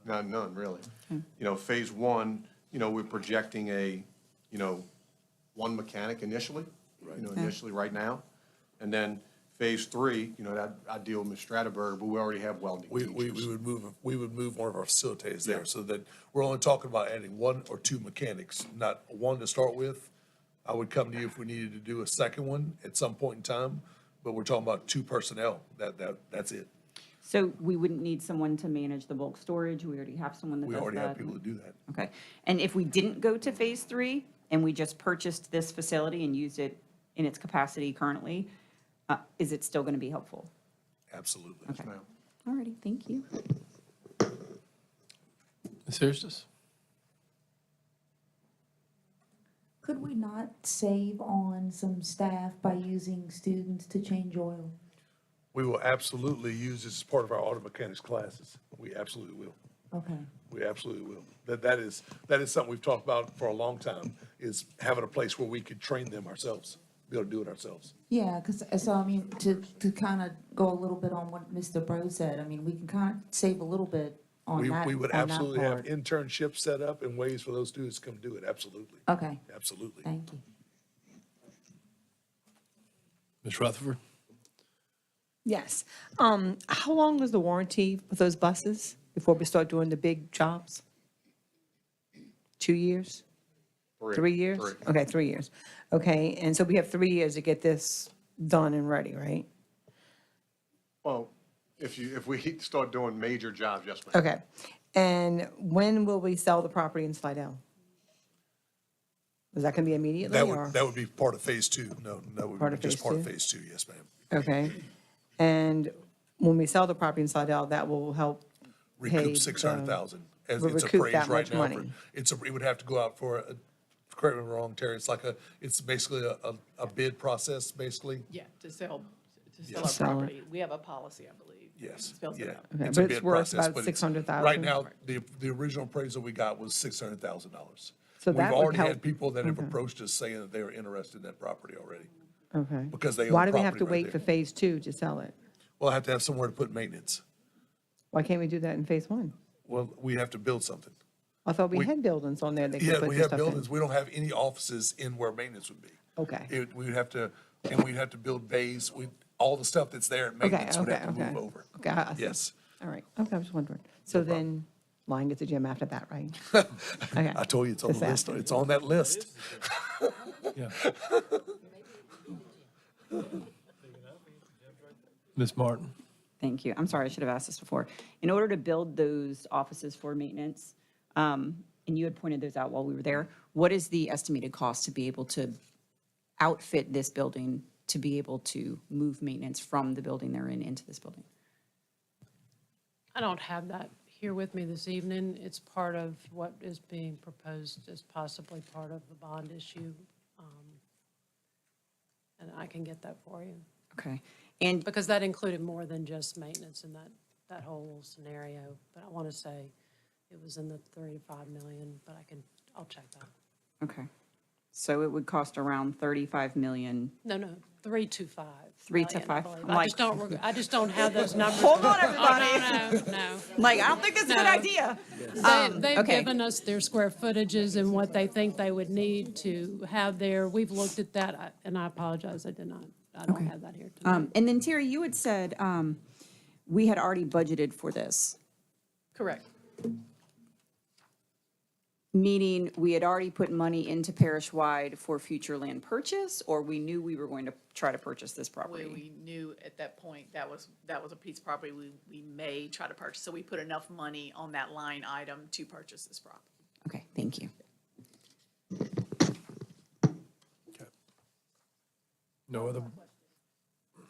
none, really. Phase 1, we're projecting one mechanic initially, initially right now. And then Phase 3, I deal with Ms. Strataberg, but we already have welding We teachers. would move one of our facilitators there, so that we're only talking about adding one or two mechanics, not one to start with. I would come to you if we needed to do a second one at some point in time, but we're talking about 2 personnel, that's it. So we wouldn't need someone to manage the bulk storage? We already have someone that We does that? already have people to do that. Okay. And if we didn't go to Phase 3 and we just purchased this facility and used it in its capacity currently, is it still going to be helpful? Absolutely. Okay. All righty, thank you. Ms. Hairston? Could we not save on some staff by using students to change oil? We will absolutely use this as part of our auto mechanics classes. We absolutely will. Okay. We absolutely will. That is something we've talked about for a long time, is having a place where we could train them ourselves, be able to do it ourselves. Yeah, because, so I mean, to kind of go a little bit on what Mr. Bro said, I mean, we can kind of save a little bit on that. We would on that absolutely have part. internships set up and ways for those students to come do it, absolutely. Okay. Absolutely. Thank you. Ms. Rutherford? Yes. How long is the warranty with those buses before we start doing the big jobs? 2 years? 3 years? Three. Okay, 3 years. Okay, and so we have 3 years to get this done and ready, right? Well, if we start doing major jobs, yes, ma'am. Okay. And when will we sell the property in Slidell? Is that going to be immediately or? That would be part of phase 2. No, that would Part be of just phase part of two? phase 2, yes, ma'am. Okay. And when we sell the property in Slidell, that will help pay Recoup the- 600,000 as Would it's recoup appraised that right much now. money. It would have to go out for, correct me if I'm wrong, Terry, it's basically a bid process, basically? Yeah, to sell Yes. our Sell it. property. We have a policy, I believe. Yes, Spells it yeah. out. Okay, It's a but it's bid worth process, about but it's- 600,000? Right now, the original appraisal we got was $600,000. So We've that would already help. had people that have Okay. approached us saying that they were interested in that property already. Okay. Because they own Why do we have property to right wait there. for phase 2 to sell it? We'll have to have somewhere to put maintenance. Why can't we do that in phase 1? Well, we have to build something. I thought we We- had buildings on there that could Yeah, put we this have stuff in. buildings. We don't have any offices in where maintenance would be. Okay. We'd have to build bays. All the stuff that's there at maintenance would have to move over. Okay, I see. Yes. All right, okay, I was wondering. So then, Lion gets a gym after that, right? Okay. I told you, it's on the Just list. asking. It's on that list. Yeah. Ms. Martin? Thank you. I'm sorry, I should have asked this before. In order to build those offices for maintenance, and you had pointed those out while we were there, what is the estimated cost to be able to outfit this building to be able to move maintenance from the building they're in into this building? I don't have that here with me this evening. It's part of what is being proposed as possibly part of the bond issue. And I can get that for you. Okay. And Because that included more than just maintenance in that whole scenario. But I want to say it was in the 3 to 5 million, but I'll check that. okay. So it would cost around 35 million. No, 3 to 5. 3 to million, I 5. believe. I'm I like- just don't have those numbers. Hold on, everybody. Oh, no. Like, I don't think that's a good No. idea. They've okay. given us their square footages and what they think they would need to have there. We've looked at that, and I apologize, I don't have that here tonight. And then Terry, you had said we had already budgeted for this, Correct. meaning we had already put money into parish-wide for future land purchase, or we knew we were going to try to purchase this property? We knew at that point that was a piece of property we may try to purchase. So we put enough money on that line item to purchase this property. Okay, thank you. No other?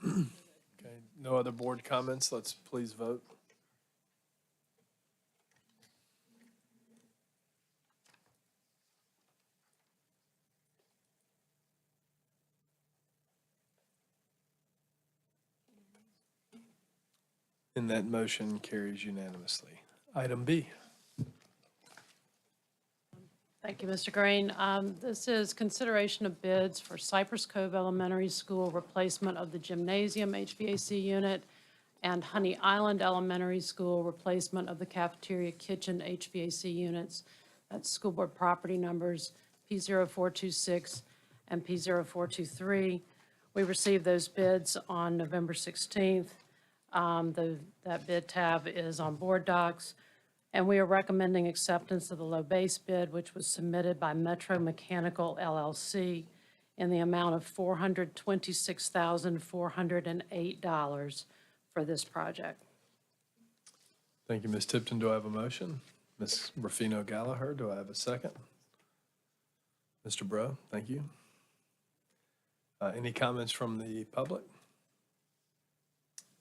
Okay, no other board comments? Let's please vote. And that motion carries unanimously. Item B. Thank you, Mr. Green. This is consideration of bids for Cypress Cove Elementary School replacement of the gymnasium HVAC unit and Honey Island Elementary School replacement of the cafeteria kitchen HVAC units. That's school board property numbers P0426 and P0423. We received those bids on November 16th. That bid tab is on board docs. And we are recommending acceptance of the low base bid, which was submitted by Metro Mechanical LLC in the amount of $426,408 for this project. Thank you, Ms. Tipton. Do I have a motion? Ms. Rufino Gallagher, do I have a second? Mr. Bro, thank you. Any comments from the public?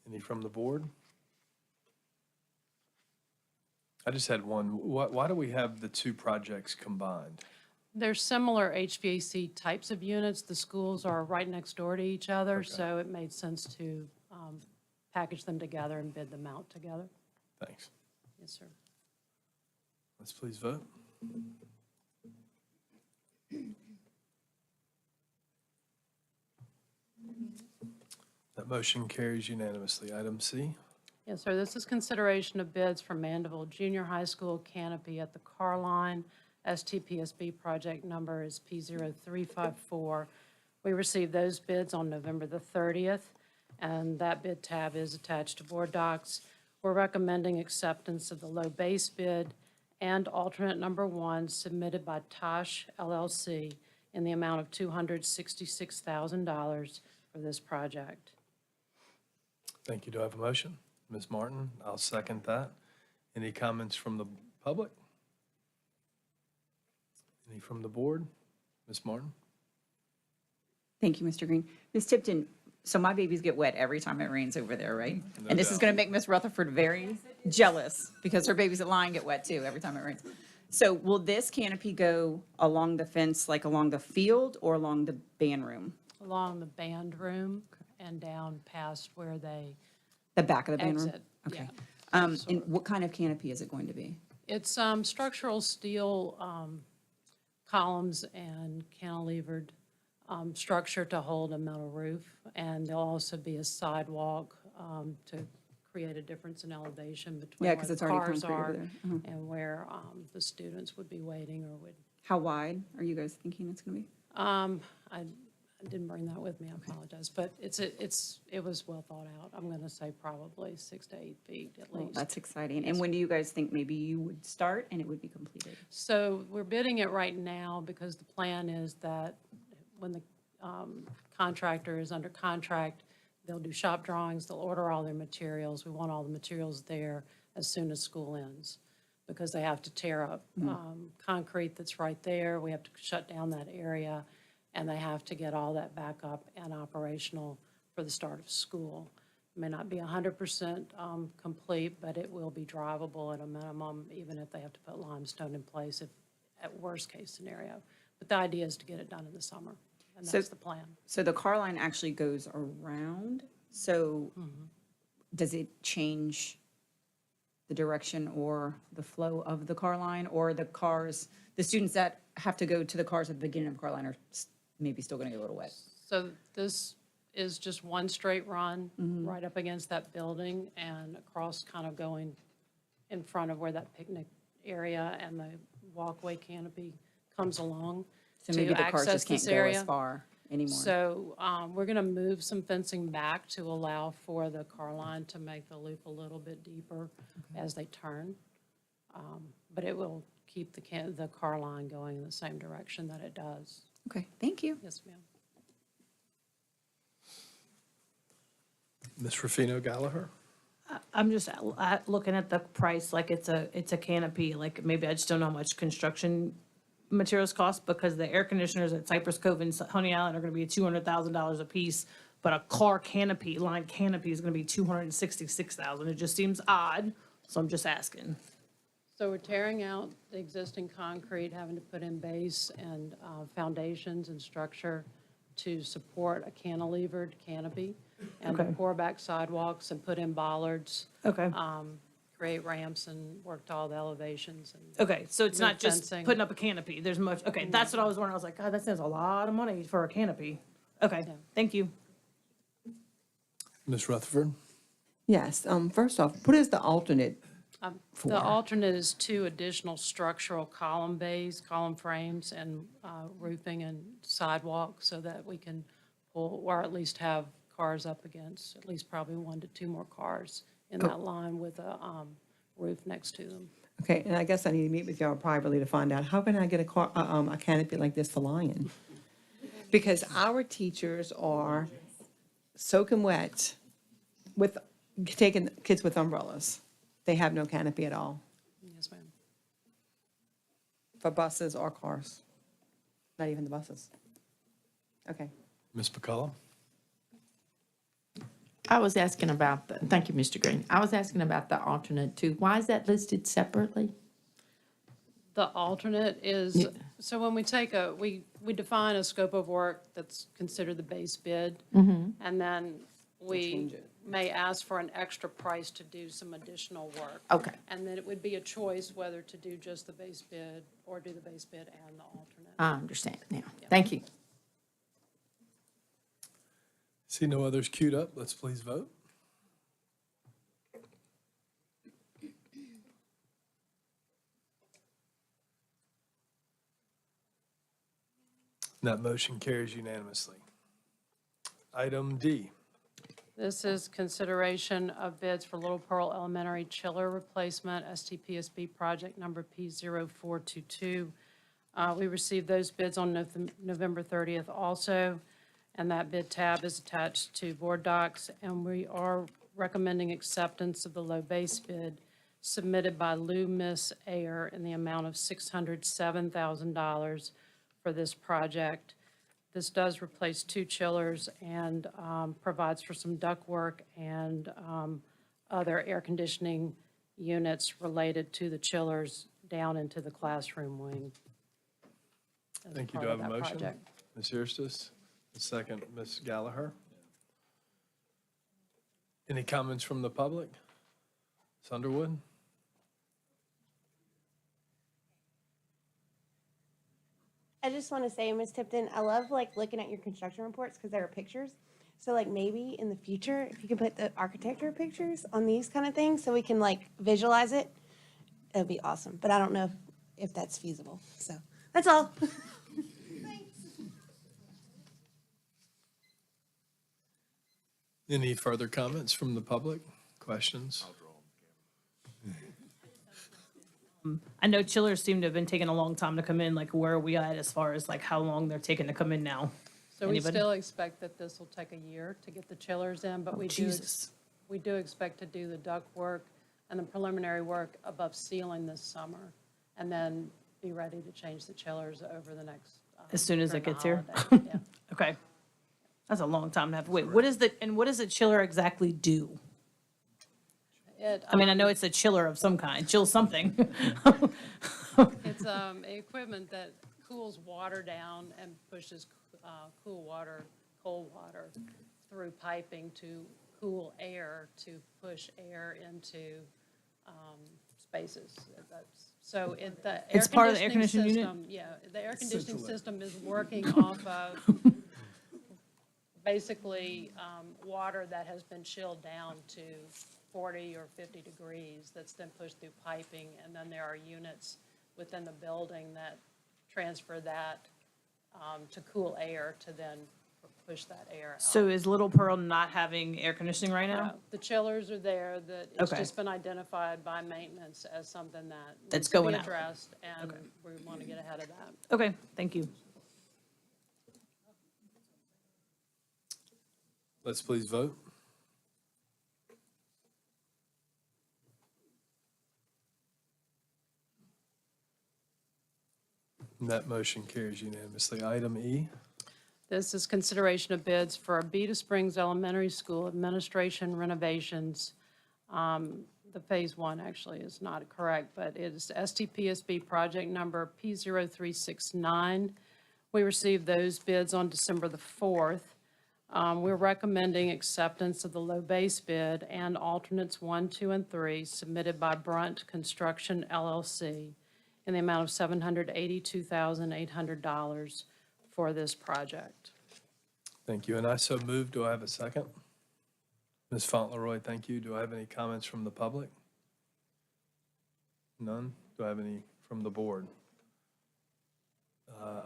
Any from the board? I just had one. Why do we have the two projects combined? They're similar HVAC types of units. The schools are right next door to each other, so it made sense to package them together and bid them out together. Thanks. Yes, sir. Let's please vote. That motion carries unanimously. Item C. Yes, sir. This is consideration of bids for Mandeville Junior High School canopy at the car line. STPSB project number is P0354. We received those bids on November the 30th, and that bid tab is attached to board docs. We're recommending acceptance of the low base bid and alternate number 1 submitted by Tosh LLC in the amount of $266,000 for this project. Thank you. Do I have a motion? Ms. Martin, I'll second that. Any comments from the public? Any from the board? Ms. Martin? Thank you, Mr. Green. Ms. Tipton, So my babies get wet every time it rains over there, right? No And this is doubt. gonna make Miss Rutherford very jealous because her babies at Lion get wet too every time it rains. So will this canopy go along the fence, like along the field or along the band room? Along the band room and down past where they The back of the band room? exit. Okay. Yeah. And what kind of canopy is it going to be? It's structural steel columns and cantilevered structure to hold a metal roof. And there'll also be a sidewalk to create a difference in elevation between Yeah, where 'cause the it's already cars concrete over are there. Uh-huh. and where the students would be waiting or would. How wide are you guys thinking it's gonna be? I didn't bring that with me, I apologize, but it was well thought out. I'm going to say probably 6 to 8 feet at Well, least. that's exciting. And when do you guys think maybe you would start and it would be completed? So we're bidding it right now because the plan is that when the contractor is under contract, they'll do shop drawings, they'll order all their materials. We want all the materials there as soon as school ends because they have to tear up concrete that's right there. We have to shut down that area, and they have to get all that back up and operational for the start of school. It may not be 100% complete, but it will be drivable at a minimum, even if they have to put limestone in place, if at worst case scenario. But the idea is to get it done in the summer, and So- that's the plan. So the car line actually goes around, so does it change the direction or the flow of the car line? Or the cars, the students that have to go to the cars at the beginning of the car line are maybe still gonna get a little wet? So this is just one straight run right up against that building and across, kind of going in front of where that picnic area and the walkway canopy comes along So maybe to the cars access just can't this go as area. far anymore? So we're going to move some fencing back to allow for the car line to make the loop a little bit deeper as they turn. But it will keep the car line going in the same direction that it does. Okay, thank you. Yes, ma'am. Ms. Rufino Gallagher? I'm just looking at the price, like it's a canopy, like maybe I just don't know how much construction materials cost because the air conditioners at Cypress Cove and Honey Island are gonna be $200,000 a piece, but a car canopy, line canopy is gonna be $266,000. It just seems odd, so I'm just asking. So we're tearing out the existing concrete, having to put in base and foundations and structure to support a cantilevered canopy and to Okay. pour back sidewalks and put in bollards. Okay. Create ramps and worked all the elevations and. Okay, so it's move not just fencing. putting up a canopy, there's much, okay, that's what I was wondering, I was like, God, that sounds a lot of money for a canopy. Okay, thank you. Ms. Rutherford? Yes, first off, what is the alternate? The alternate is 2 additional structural column bays, column frames, and roofing and sidewalk so that we can pull, or at least have cars up against, at least probably 1 to 2 more cars in that line with a roof next to them. Okay, and I guess I need to meet with y'all privately to find out, how can I get a canopy like this for Lion? Because our teachers are soaking wet with, taking kids with umbrellas. They have no canopy at all Yes, ma'am. for buses or cars. Not even the buses. Okay. Ms. McCollum? I was asking about thank you, Mr. Green. I was asking about the alternate too. Why is that listed separately? The alternate is, so when we take we define a scope of work that's considered the base bid. And then we may ask for an extra price to do some additional work. Okay. And then it would be a choice whether to do just the base bid or do the base bid and the alternate. I understand now. Thank you. See no others queued up. Let's please vote. That motion carries unanimously. Item D. This is consideration of bids for Little Pearl Elementary chiller replacement, STPSB project number P0422. We received those bids on November 30th also, and that bid tab is attached to board docs, and we are recommending acceptance of the low base bid submitted by Lou Miss Ayer in the amount of $607,000 for this project. This does replace 2 chillers and provides for some ductwork and other air conditioning units related to the chillers down into the classroom wing. as Thank you. part Do I of have a that motion? project. Ms. Erstis, the second, Ms. Gallagher. Any comments from the public? Ms. Underwood? I just want to say, Ms. Tipton, I love like looking at your construction reports because there are pictures. So like maybe in the future, if you could put the architecture pictures on these kind of things so we can like visualize it, it'd be awesome. But I don't know if that's feasible. So that's all. Any further comments from the public? Questions? I know chillers seem to have been taking a long time to come in. Like, where are we at as far as like how long they're taking to come in now? So we Anybody? still expect that this will take a year to get the chillers in, but Oh, we Jesus. we do expect to do the duct work and the preliminary work above ceiling this summer, and then be ready to change the chillers over the next. As soon as during it the gets here? holiday. Yeah. Okay. That's a long time to have to wait. What is what does a chiller exactly do? I mean, I know it's a chiller of some kind, chill something. It's equipment that cools water down and pushes cool water, cold water through piping to cool air, to push air into spaces. So the air It's part of the air conditioning conditioning unit? system, yeah, the air conditioning system is working off of basically water that has been chilled down to 40 or 50 degrees that's then pushed through piping, and then there are units within the building that transfer that to cool air to then push that air out. So is Little Pearl not having air conditioning right now? No, the chillers are there, that it's Okay. just been identified by maintenance as something that That's needs to be going out. addressed, and we want to get ahead of that. Okay, thank you. Let's please vote. And that motion carries unanimously. Item E. This is consideration of bids for Beta Springs Elementary School administration renovations. The Phase 1 actually is not correct, but it is STPSB project number P0369. We received those bids on December the 4th. We're recommending acceptance of the low base bid and alternates 1, 2, and 3 submitted by Brunt Construction LLC in the amount of $782,800 for this project. Thank you. And I so move. Do I have a second? Ms. Fauntleroy, thank you. Do I have any comments from the public? None? Do I have any from the board?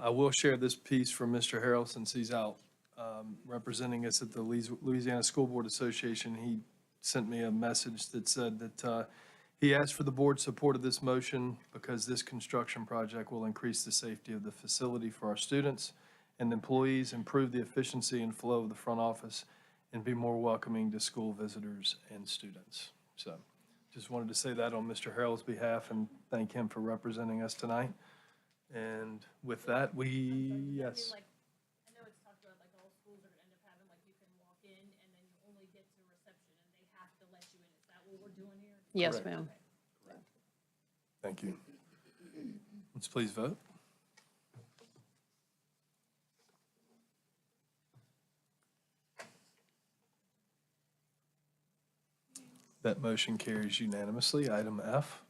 I will share this piece from Mr. Harrell since he's out representing us at the Louisiana School Board Association. He sent me a message that said that he asked for the board's support of this motion because this construction project will increase the safety of the facility for our students and employees, improve the efficiency and flow of the front office, and be more welcoming to school visitors and students. So just wanted to say that on Mr. Harrell's behalf and thank him for representing us tonight. And with that, yes. I know it's talked about like all schools are gonna end up having like you can walk in and then you only get to reception and they have to let you in. Is that what we're doing here? Yes, Correct. ma'am. Thank you. Let's please vote. That motion carries unanimously. Item F.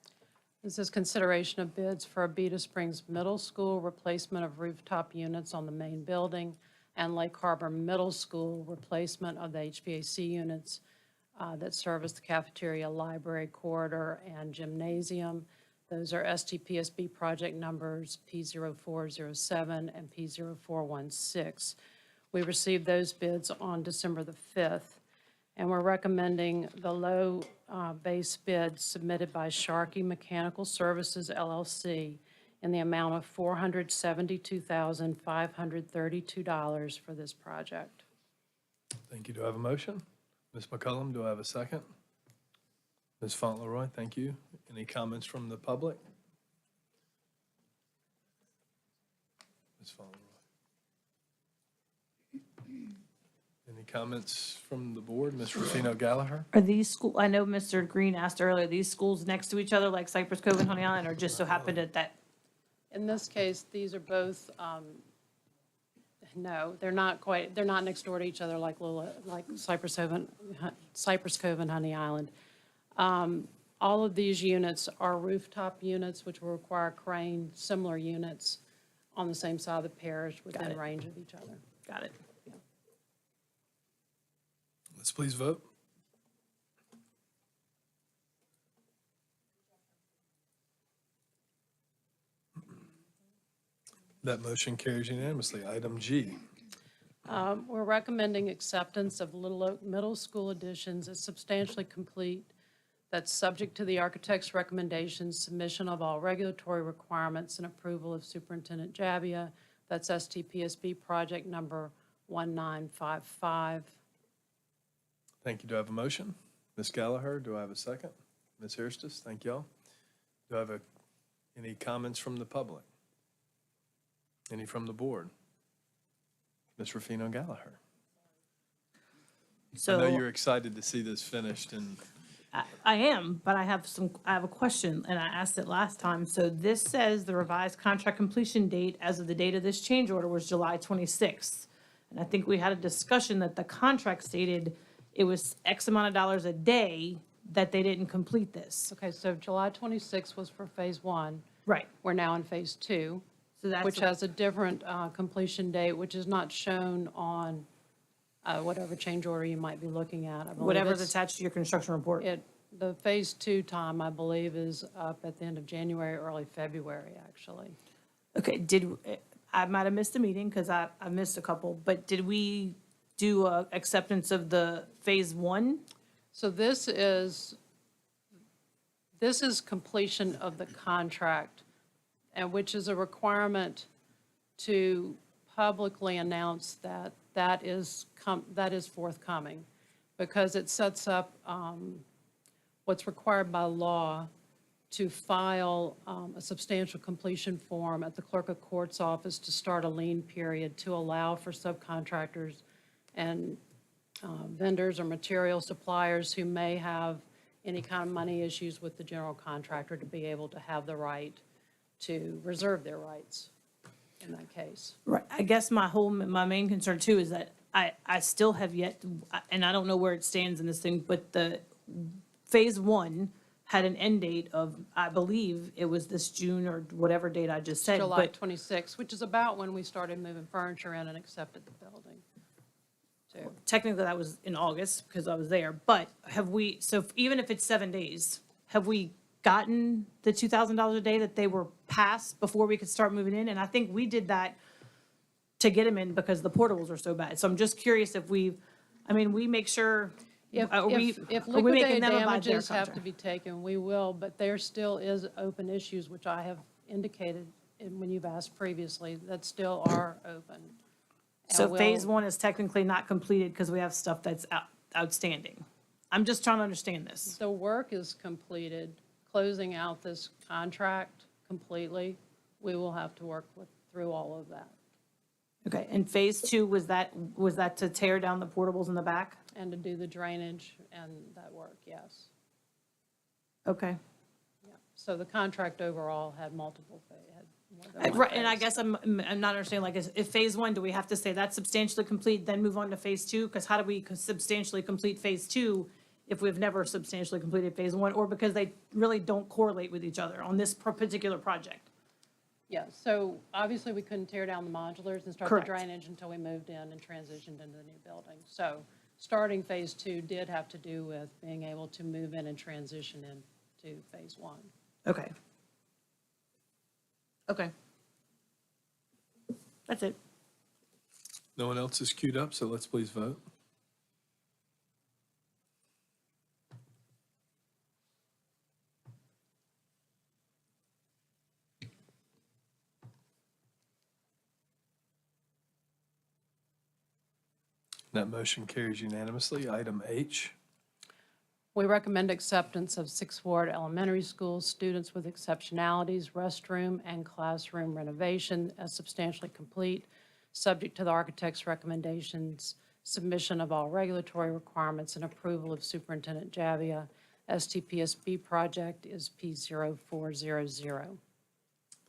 This is consideration of bids for Beta Springs Middle School replacement of rooftop units on the main building and Lake Harbor Middle School replacement of the HVAC units that service the cafeteria, library, corridor, and gymnasium. Those are STPSB project numbers P0407 and P0416. We received those bids on December the 5th, and we're recommending the low base bid submitted by Sharkey Mechanical Services LLC in the amount of $472,532 for this project. Thank you. Do I have a motion? Ms. McCullum, do I have a second? Ms. Fauntleroy, thank you. Any comments from the public? Ms. Fauntleroy. Any comments from the board? Ms. Rufino Gallagher? Are these school, I know Mr. Green asked earlier, these schools next to each other like Cypress Cove and Honey Island, or just so happened at that? In this case, these are both, no, they're not next door to each other like Cypress Cove and Honey Island. All of these units are rooftop units, which will require a crane, similar units on the same side of the parish within it. range of each other. Got it. Let's please vote. That motion carries unanimously. Item G. We're recommending acceptance of Little Oak Middle School additions as substantially complete. That's subject to the architect's recommendations, submission of all regulatory requirements, and approval of Superintendent Jabbia. That's STPSB project number 1955. Thank you. Do I have a motion? Ms. Gallagher, do I have a second? Ms. Hairston, thank y'all. Do I have any comments from the public? Any from the board? Ms. Rufino Gallagher. I know you're excited to see this finished and I am, but I have a question, and I asked it last time. So this says the revised contract completion date as of the date of this change order was July 26th. And I think we had a discussion that the contract stated it was X amount of dollars a day that they didn't complete this. Okay, so July 26th was for Phase 1. Right. We're now in Phase 2, So that's which has a different completion date, which is not shown on whatever change order you might be looking at. I believe whatever's it's- attached to your construction report. The Phase 2 time, I believe, is up at the end of January, early February, actually. Okay, I might have missed a meeting because I missed a couple, but did we do a acceptance of the Phase 1? So this is completion of the contract, and which is a requirement to publicly announce that is forthcoming, because it sets up what's required by law to file a substantial completion form at the clerk of court's office to start a lien period to allow for subcontractors and vendors or material suppliers who may have any kind of money issues with the general contractor to be able to have the right to reserve their rights in that case. Right, I guess my main concern too is that I still have yet, and I don't know where it stands in this thing, but the Phase 1 had an end date of, I believe it was this June or whatever date I just said. July but 26th, which is about when we started moving furniture in and accepted the building. too. Technically, that was in August because I was there, but even if it's 7 days, have we gotten the $2,000 a day that they were passed before we could start moving in? And I think we did that to get them in because the portables are so bad. So I'm just curious if we make sure, If are we making liquidated them abide their damages have to contract? be taken, we will, but there still is open issues, which I have indicated when you've asked previously, that still are open. And So we'll- Phase 1 is technically not completed because we have stuff that's outstanding. I'm just trying to understand this. The work is completed, closing out this contract completely. We will have to work through all of that. Okay, and Phase 2, was that to tear down the portables in the back? And to do the drainage and that work, yes. Okay. Yeah. So the contract overall had multiple, had more than one Right, and I phase. guess I'm not understanding, like, if Phase 1, do we have to say that's substantially complete, then move on to Phase 2? Because how do we substantially complete Phase 2 if we've never substantially completed Phase 1? Or because they really don't correlate with each other on this particular project? Yeah, so obviously we couldn't tear down the modulars and start the Correct. drainage until we moved in and transitioned into the new building. So starting Phase 2 did have to do with being able to move in and transition into Phase 1. Okay. Okay. That's it. no one else is queued up, so let's please vote. That motion carries unanimously. Item H. We recommend acceptance of Sixth Ward Elementary School students with exceptionalities, restroom and classroom renovation as substantially complete, subject to the architect's recommendations, submission of all regulatory requirements, and approval of Superintendent Javia. STPSB project is P0400.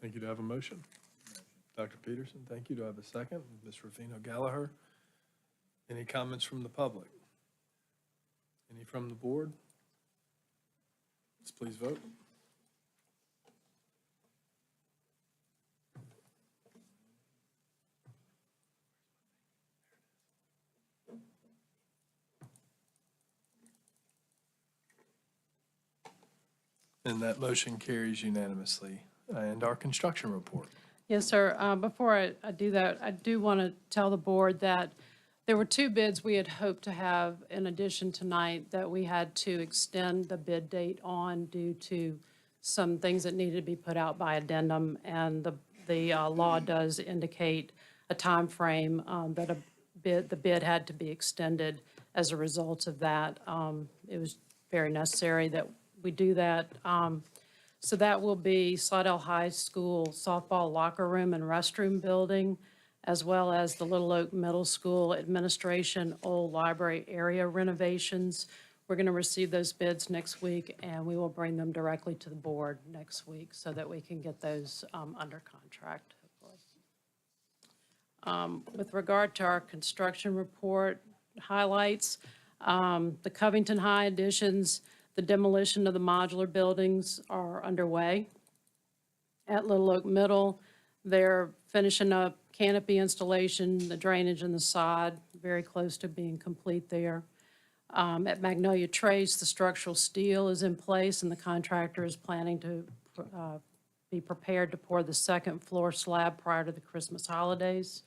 Thank you. Do I have a motion? Dr. Peterson, thank you. Do I have a second? Ms. Rufino Gallagher? Any comments from the public? Any from the board? Let's please vote. And that motion carries unanimously. And our construction report. Yes, sir. Before I do that, I do want to tell the board that there were two bids we had hoped to have in addition tonight that we had to extend the bid date on due to some things that needed to be put out by addendum. And the law does indicate a timeframe that the bid had to be extended as a result of that. It was very necessary that we do that. So that will be Slidell High School softball locker room and restroom building, as well as the Little Oak Middle School administration old library area renovations. We're going to receive those bids next week, and we will bring them directly to the board next week so that we can get those under contract. With regard to our construction report highlights, the Covington High additions, the demolition of the modular buildings are underway. At Little Oak Middle, they're finishing up canopy installation, the drainage and the sod, very close to being complete there. At Magnolia Trace, the structural steel is in place and the contractor is planning to be prepared to pour the second floor slab prior to the Christmas holidays.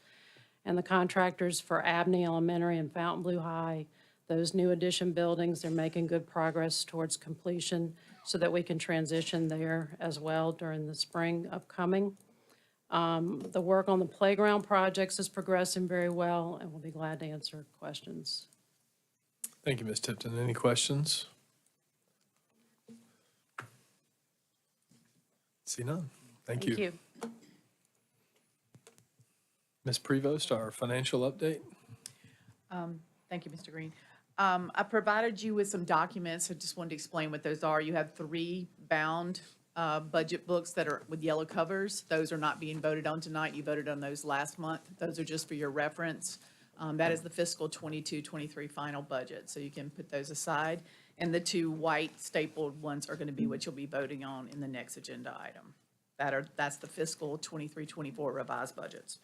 And the contractors for Abney Elementary and Fontainebleau High, those new addition buildings, they're making good progress towards completion so that we can transition there as well during the spring upcoming. The work on the playground projects is progressing very well, and we'll be glad to answer questions. Thank you, Ms. Tipton. Any questions? See none. Thank you. Ms. Prevost, our financial update. Thank you, Mr. Green. I provided you with some documents. I just wanted to explain what those are. You have 3 bound budget books that are with yellow covers. Those are not being voted on tonight. You voted on those last month. Those are just for your reference. That is the fiscal 22-23 final budget, so you can put those aside. And the 2 white stapled ones are going to be what you'll be voting on in the next agenda item. That's the fiscal 23-24 revised budgets.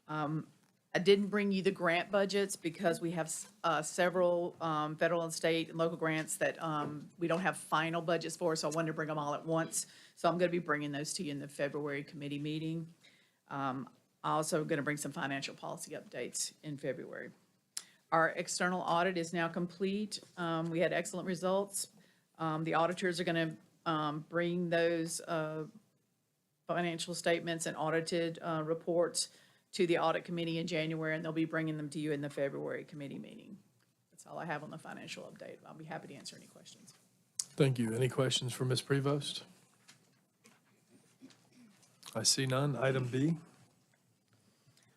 I didn't bring you the grant budgets because we have several federal and state and local grants that we don't have final budgets for, so I wanted to bring them all at once. So I'm going to be bringing those to you in the February committee meeting. I'm also going to bring some financial policy updates in February. Our external audit is now complete. We had excellent results. The auditors are going to bring those financial statements and audited reports to the audit committee in January, and they'll be bringing them to you in the February committee meeting. That's all I have on the financial update. I'll be happy to answer any questions. Thank you. Any questions for Ms. Prevost? I see none. Item B.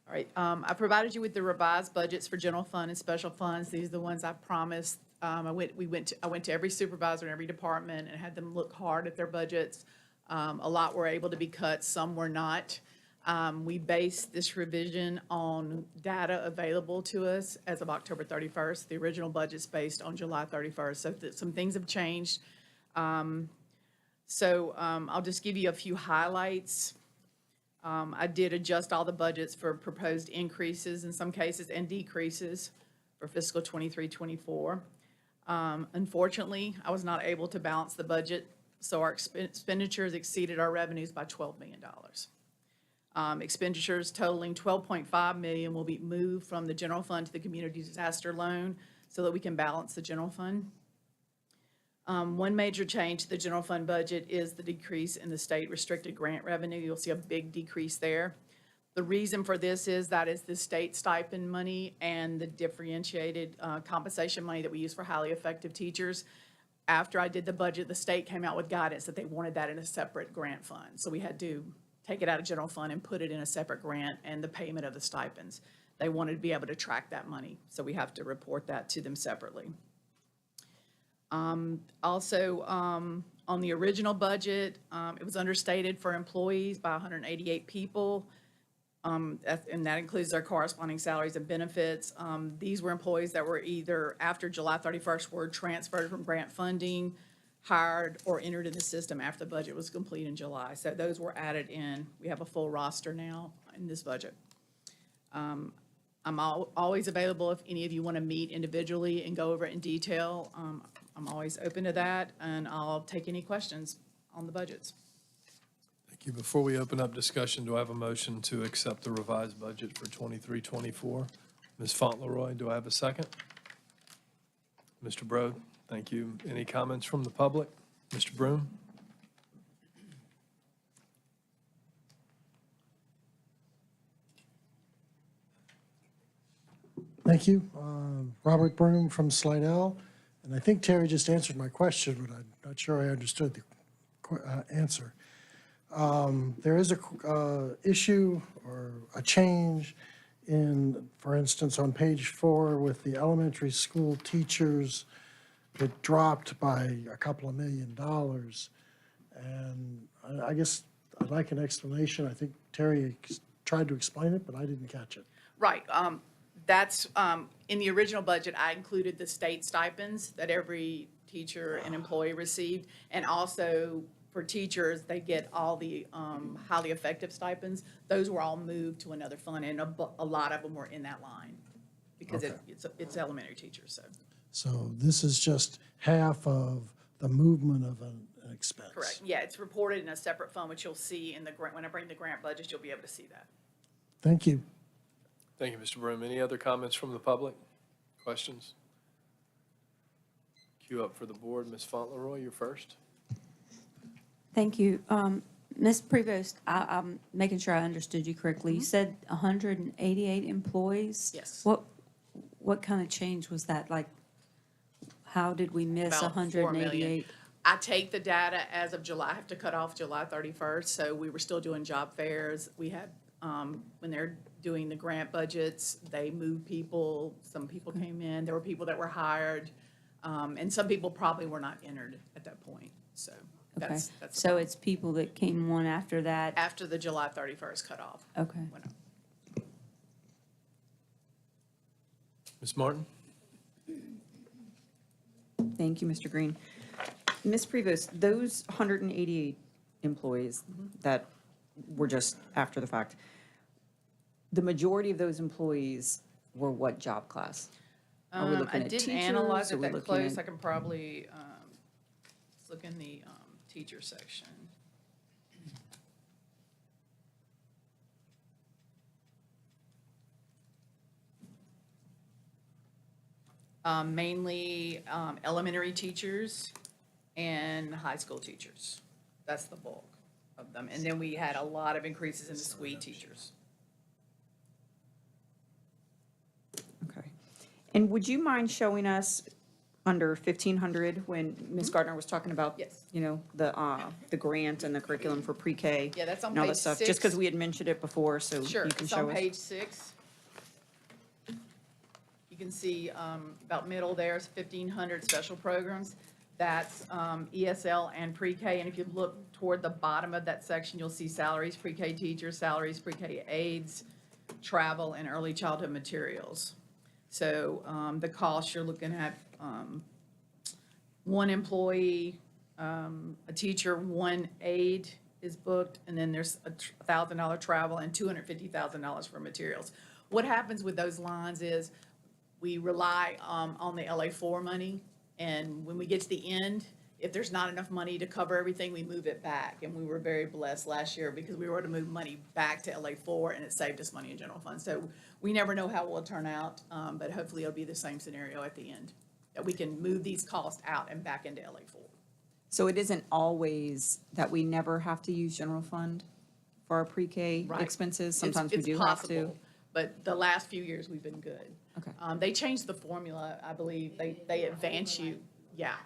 All right, I provided you with the revised budgets for general fund and special funds. These are the ones I promised. I went to every supervisor in every department and had them look hard at their budgets. A lot were able to be cut, some were not. We based this revision on data available to us as of October 31st. The original budget's based on July 31st, so some things have changed. I'll just give you a few highlights. I did adjust all the budgets for proposed increases in some cases and decreases for fiscal 23-24. Unfortunately, I was not able to balance the budget, so our expenditures exceeded our revenues by $12 million. Expenditures totaling $12.5 million will be moved from the general fund to the community disaster loan so that we can balance the general fund. One major change to the general fund budget is the decrease in the state restricted grant revenue. You'll see a big decrease there. The reason for this is that is the state stipend money and the differentiated compensation money that we use for highly effective teachers. After I did the budget, the state came out with guidance that they wanted that in a separate grant fund. So we had to take it out of general fund and put it in a separate grant and the payment of the stipends. they wanted to be able to track that money, so we have to report that to them separately. Also, on the original budget, it was understated for employees by 188 people. And that includes their corresponding salaries and benefits. These were employees that were either after July 31st were transferred from grant funding, hired, or entered in the system after the budget was complete in July. So those were added in. We have a full roster now in this budget. I'm always available if any of you want to meet individually and go over it in detail. I'm always open to that, and I'll take any questions on the budgets. Thank you. Before we open up discussion, do I have a motion to accept the revised budget for 23-24? Ms. Fauntleroy, do I have a second? Mr. Brode, thank you. Any comments from the public? Mr. Broom? Thank you. Robert Broom from Slidell. And I think Terry just answered my question, but I'm not sure I understood the answer. There is a issue or a change in, for instance, on page 4 with the elementary school teachers, it dropped by a couple of $1 million. And I guess I'd like an explanation. I think Terry tried to explain it, but I didn't catch it. Right. That's, in the original budget, I included the state stipends that every teacher and employee received. And also for teachers, they get all the highly effective stipends. Those were all moved to another fund, and a lot of them were in that line because Okay. it's elementary teachers, so. So this is just half of the movement of an expense. Correct. Yeah, it's reported in a separate fund, which you'll see in the grant, when I bring the grant budget, you'll be able to see that. Thank you. Thank you, Mr. Broom. Any other comments from the public? Questions? Queue up for the board. Ms. Fauntleroy, you're first. Thank you. Ms. Prevost, I'm making sure I understood you correctly. You said 188 employees? Yes. What kind of change was that? Like, how did we miss About 4 million. 188? I take the data as of July, I have to cut off July 31st, so we were still doing job fairs. We had, when they're doing the grant budgets, they moved people, some people came in, there were people that were hired, and some people probably were not entered at that point, so Okay, that's. the so problem. it's people that came on after that? After the July 31st cutoff. Okay. went up. Ms. Martin? Thank you, Mr. Green. Ms. Prevost, those 188 employees that were just after the fact, the majority of those employees were what job class? Are we looking I at didn't teachers? analyze Are it we that looking close, at- I can probably, let's look in the teacher section. Mainly elementary teachers and high school teachers. That's the bulk of them. And then we had a lot of increases in the SWE teachers. Okay. And would you mind showing us under 1,500 when Ms. Gardner was talking about, Yes. you know, the grant and the curriculum for pre-K? Yeah, that's on and all that page stuff? 6. Just because we had mentioned it before, so Sure, you can it's show on us. page 6. You can see about middle there's 1,500 special programs. That's ESL and pre-K. And if you look toward the bottom of that section, you'll see salaries, pre-K teachers, salaries, pre-K aides, travel, and early childhood materials. So the cost you're looking at, one employee, a teacher, one aide is booked, and then there's $1,000 travel and $250,000 for materials. What happens with those lines is we rely on the LA4 money, and when we get to the end, if there's not enough money to cover everything, we move it back. And we were very blessed last year because we were able to move money back to LA4, and it saved us money in general fund. So we never know how it will turn out, but hopefully it'll be the same scenario at the end, that we can move these costs out and back into LA4. So it isn't always that we never have to use general fund for our pre-K Right. expenses? It's- Sometimes we it's do have to. possible, But the last few years, we've been good. Okay. They changed the formula, I believe. They advance you, yeah.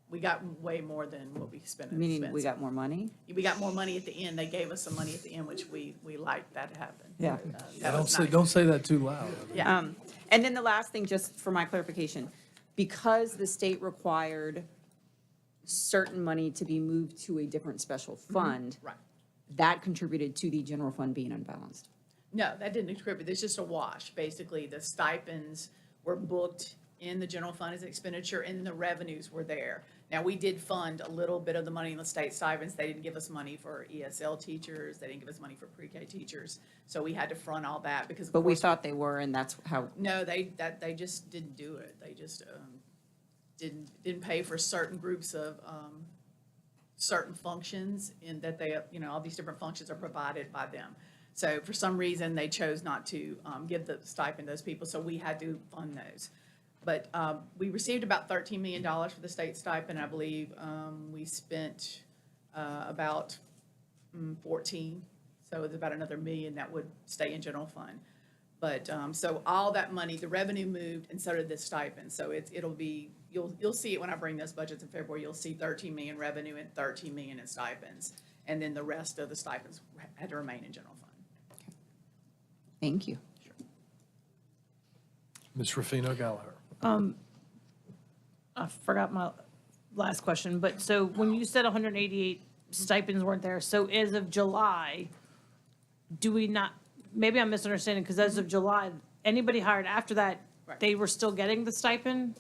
We got way more than what we spent in Meaning we expense. got more money? We got more money at the end. They gave us some money at the end, which we liked that to happen. Yeah. That Don't was say, nice. don't say that too loud. Yeah. And then the last thing, just for my clarification, because the state required certain money to be moved to a different special fund, Right. that contributed to the general fund being unbalanced. No, that didn't contribute. It's just a wash. Basically, the stipends were booked in the general fund as expenditure, and the revenues were there. Now, we did fund a little bit of the money in the state stipends. They didn't give us money for ESL teachers. They didn't give us money for pre-K teachers. So we had to front all that because, of But we course, thought they were, and that's how, no, they just didn't do it. They just didn't pay for certain groups of certain functions in that they, all these different functions are provided by them. So for some reason, they chose not to give the stipend to those people, so we had to fund those. But we received about $13 million for the state stipend. I believe we spent about 14, so it's about another $1 million that would stay in general fund. But so all that money, the revenue moved, and so did the stipend. So it'll be, you'll see it when I bring those budgets in February. You'll see 13 million revenue and 13 million in stipends, and then the rest of the stipends had to remain in general fund. thank you. Ms. Rufino Gallagher. I forgot my last question, but so when you said 188 stipends weren't there, so as of July, do we not, maybe I'm misunderstanding, because as of July, anybody hired after that, they were still getting the stipend?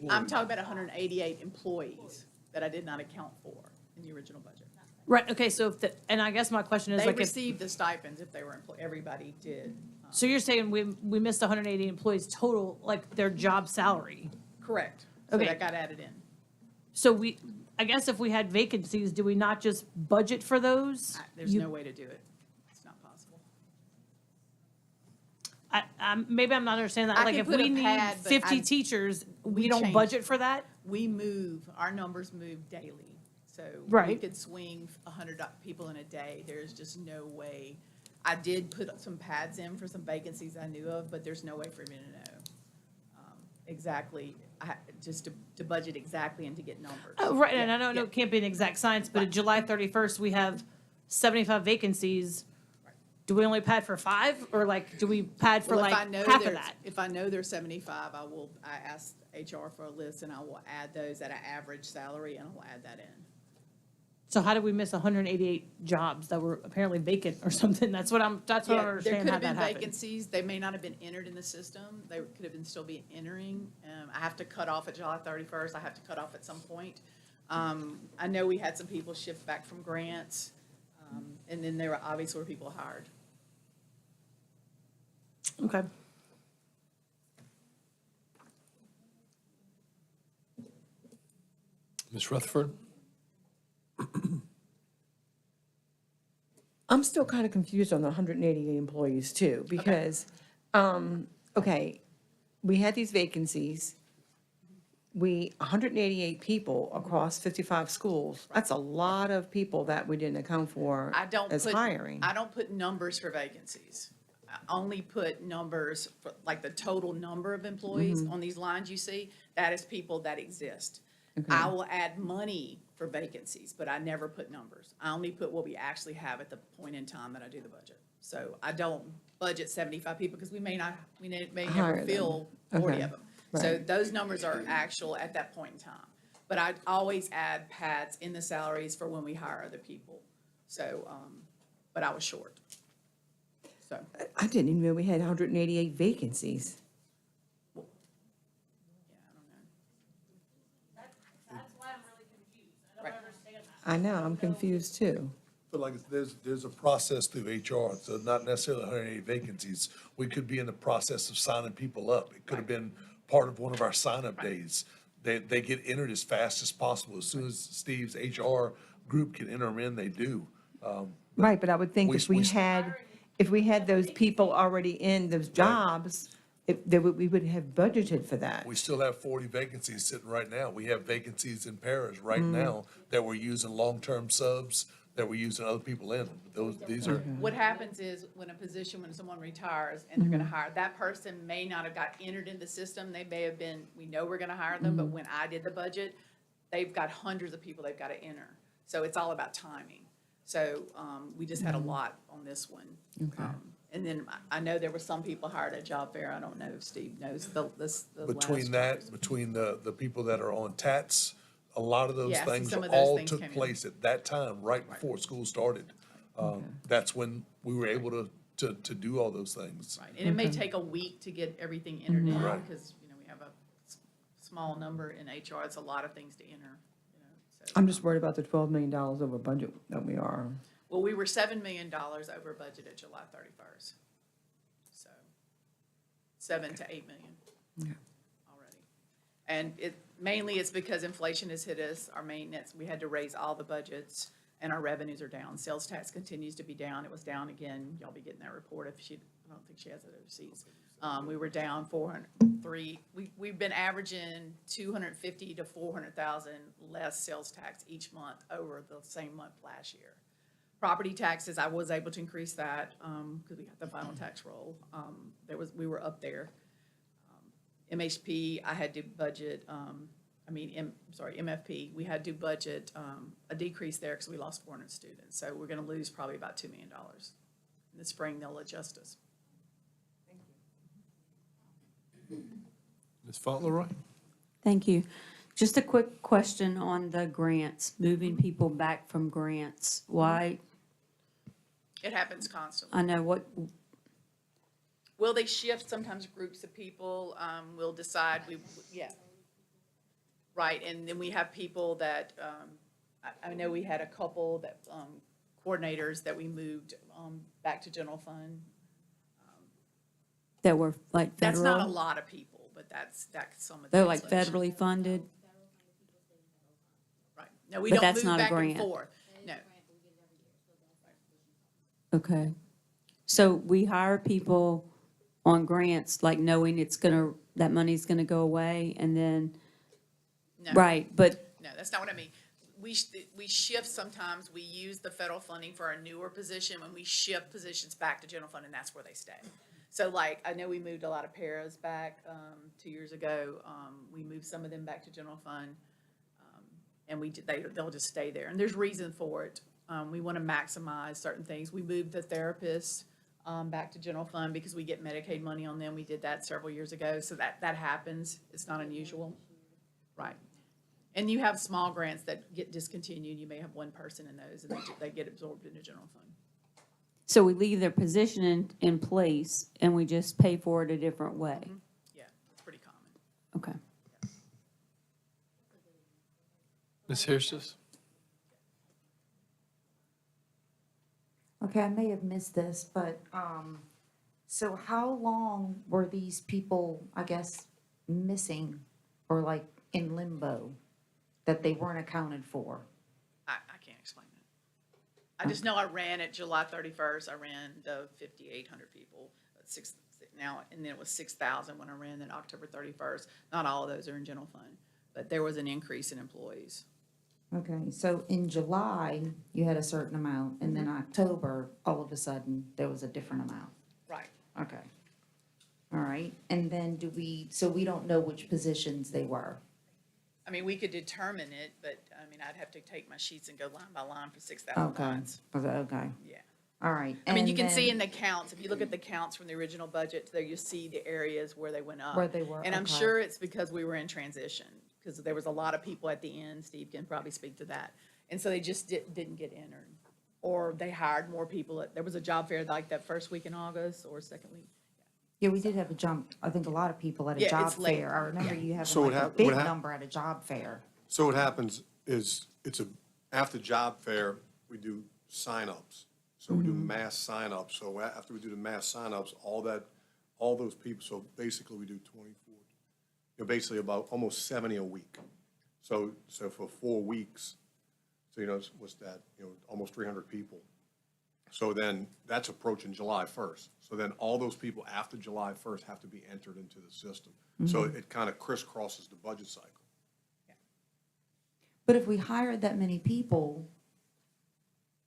I'm talking about 188 employees that I did not account for in the original budget. Right, okay, so if the, and I guess my question is They like, if, received the stipends if they were everybody did. so you're saying we missed 180 employees total, like their job salary? Correct. So Okay. that got added in. So I guess if we had vacancies, do we not just budget for those? There's You- no way to do it. It's not possible. Maybe I'm not understanding that, I like can if put we a need pad, but 50 teachers, we don't change. budget for that? We move, our numbers move daily. So we Right. could swing 100 people in a day. There's just no way. I did put some pads in for some vacancies I knew of, but there's no way for me to know exactly, just to budget exactly and to get numbers. Right, and Yeah, I know yeah. it can't be an exact science, but at July 31st, we have 75 vacancies. Do we only pad for 5, or like, do we pad for Well, if like I know half of there's- that? If I know there's 75, I ask HR for a list and I will add those at an average salary and I'll add that in. So how did we miss 188 jobs that were apparently vacant or something? That's what I don't Yeah, understand There how could that have been happened. vacancies, they may not have been entered in the system, they could have been still be entering. I have to cut off at July 31st, I have to cut off at some point. I know we had some people shift back from grants, and then there were obviously were people hired. Okay. Ms. Rutherford? I'm still kind of confused on the 188 employees too, because, okay, we had these vacancies. 188 people across 55 schools, that's a lot of people that we didn't account for I don't as put, hiring. I don't put numbers for vacancies. I only put numbers for, like, the total number of employees Mm-hmm. on these lines you see, that is people that exist. I will add money for vacancies, but I never put numbers. I only put what we actually have at the point in time that I do the budget. So I don't budget 75 people because we may Hire never them. fill 40 Okay. of them. So Right. those numbers are actual at that point in time. But I always add pads in the salaries for when we hire other people. So, but I was short. So, I didn't even know we had 188 vacancies. yeah, I don't know. That's why I'm really confused. I don't understand that. I know, I'm confused too. But like, there's a process through HR, so not necessarily 188 vacancies. We could be in the process of signing people up. It could have been part of one of our sign-up days. They get entered as fast as possible. As soon as Steve's HR group can enter them in, they do. Right, but I would think we- if we had those people already in those jobs, we would have budgeted for that. We still have 40 vacancies sitting right now. We have vacancies in Paris right now that we're using long-term subs that we're using other people in. These are, What happens is when someone retires and they're gonna hire, that person may not have got entered in the system. They may have been, we know we're gonna hire them, but when I did the budget, they've got hundreds of people they've got to enter. So it's all about timing. So, we just had a lot on this one. And then I know there were some people hired at job fair. I don't know if Steve knows the between last. between the people that are on TATs, a lot of those Yeah, so things some of those all things took came in. place at that time, right before school started. That's when we were able to do all those things. Right, and it may take a week to get everything entered in, Right. because, we have a small number in HR. It's a lot of things to enter, so. I'm just worried about the $12 million over budget that we are. Well, we were $7 million over budget at July 31st. So, 7 to 8 million already. And mainly it's because inflation has hit us, our maintenance, we had to raise all the budgets, and our revenues are down. Sales tax continues to be down. It was down again. Y'all be getting that report I don't think she has it overseas. We were down 403. We've been averaging 250 to 400,000 less sales tax each month over the same month last year. Property taxes, I was able to increase that, because we got the final tax roll. We were up there. MHP, I had to budget, MFP, we had to budget, a decrease there because we lost 400 students. So we're gonna lose probably about $2 million. In the spring, they'll adjust us. Ms. Fauntleroy? Thank you. Just a quick question on the grants, moving people back from grants. Why? It happens constantly. I know what, Will they shift sometimes groups of people? We'll decide, Right, and then we have people that, I know we had a couple that, coordinators that we moved, back to general fund. that were like That's not a federal? lot of people, but that's some of the. They're like translation. federally funded? Right, no, we But don't that's move not a back and grant. forth, no. Okay. So we hire people on grants, like knowing that money's gonna go away and then, No. right, but, No, that's not what I mean. We shift sometimes, we use the federal funding for a newer position, when we shift positions back to general fund, and that's where they stay. So like, I know we moved a lot of paras back, 2 years ago, we moved some of them back to general fund, and they'll just stay there, and there's reason for it. We wanna maximize certain things. We moved the therapists, back to general fund because we get Medicaid money on them. We did that several years ago, so that happens. It's not unusual. Right. And you have small grants that get discontinued. You may have one person in those, and they get absorbed into general fund. so we leave their position in place and we just pay for it a different way? Yeah, it's pretty common. Okay. Ms. Hirschis? Okay, I may have missed this, but, so how long were these people, I guess, missing or like in limbo that they weren't accounted for? I can't explain it. I just know I ran at July 31st. I ran the 5,800 people, and then it was 6,000 when I ran at October 31st. Not all of those are in general fund, but there was an increase in employees. Okay, so in July, you had a certain amount, and then October, all of a sudden, there was a different amount. Right. Okay. All right, and then so we don't know which positions they were? I mean, we could determine it, but I mean, I'd have to take my sheets and go line by line for 6,000 Okay, lines. okay. Yeah. All right. I mean, you can and see then- in the counts, if you look at the counts from the original budget, there you see the areas where they went up. Where they were, And I'm okay. sure it's because we were in transition, because there was a lot of people at the end. Steve can probably speak to that. And so they just didn't get entered. Or they hired more people. There was a job fair like that first week in August or second week. Yeah, we did have a jump, I think a lot of people at a Yeah, job it's late. fair. I remember Yeah. you having So like a big what number at a job fair. So what happens is, after job fair, we do sign-ups. So we do mass sign-ups. So after we do the mass sign-ups, all those people, so basically we do 24, basically about almost 70 a week. So for 4 weeks, so what's that, almost 300 people. So then that's approaching July 1st. So then all those people after July 1st have to be entered into the system. So it kind of crisscrosses the budget cycle. But if we hired that many people,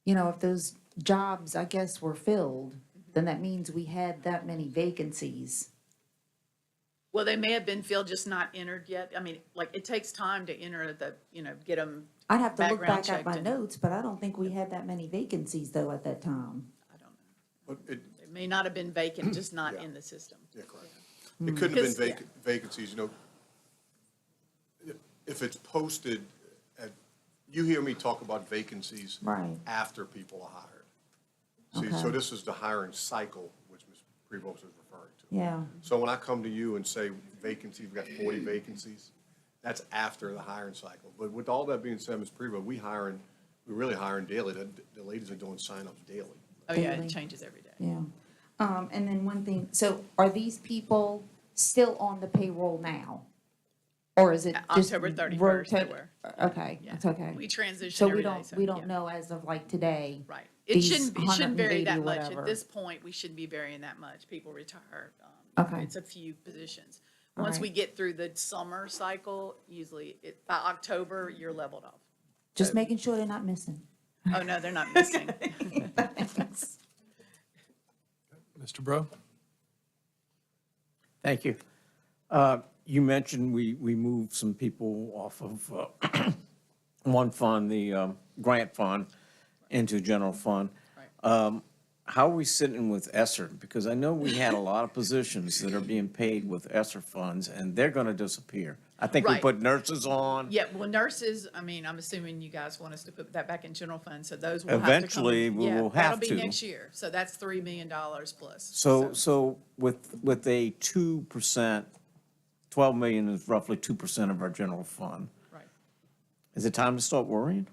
you know, if those jobs, I guess, were filled, then that means we had that many vacancies. Well, they may have been filled, just not entered yet. I mean, like, it takes time to enter the, get them I'd have to look background back at checked my and- notes, but I don't think we had that many vacancies though at that time. But it, It may not have been vacant, just not in the system. yeah, correct. It couldn't have been Because, vacancies, if it's posted at, you hear me talk about vacancies Right. after people are hired. See, so this is the hiring cycle, which Ms. Prevost is referring to. Yeah. So when I come to you and say vacancies, we've got 40 vacancies, that's after the hiring cycle. But with all that being said, Ms. Prevost, we're really hiring daily. The ladies are doing sign-ups daily. Oh, yeah, Daily. it changes every day. Yeah. And then one thing, so are these people still on the payroll now? Or is it just October 31st they rotate- were. Okay, Yeah. that's okay. We transition So every we day, don't, so, we don't yeah. know as of like today. Right. It these shouldn't vary 180 that much. whatever. At this point, we shouldn't be varying that much. People retire. Okay. It's a few positions. All Once right. we get through the summer cycle, usually by October, you're leveled off. Just making sure they're not missing. Oh, no, they're not missing. Mr. Bro? Thank you. You mentioned we moved some people off of one fund, the grant fund, into general fund. How are we sitting with ESSER? Because I know we had a lot of positions that are being paid with ESSER funds, and they're going to disappear. I think we Right. put nurses on. Yeah, well, nurses, I mean, I'm assuming you guys want us to put that back in general fund, so those will have to come. Eventually, we Yeah, will that'll have be to. next year. So that's $3 million plus. So with a 2%, 12 million is roughly 2% of our general fund. Right. Is it time to start worrying?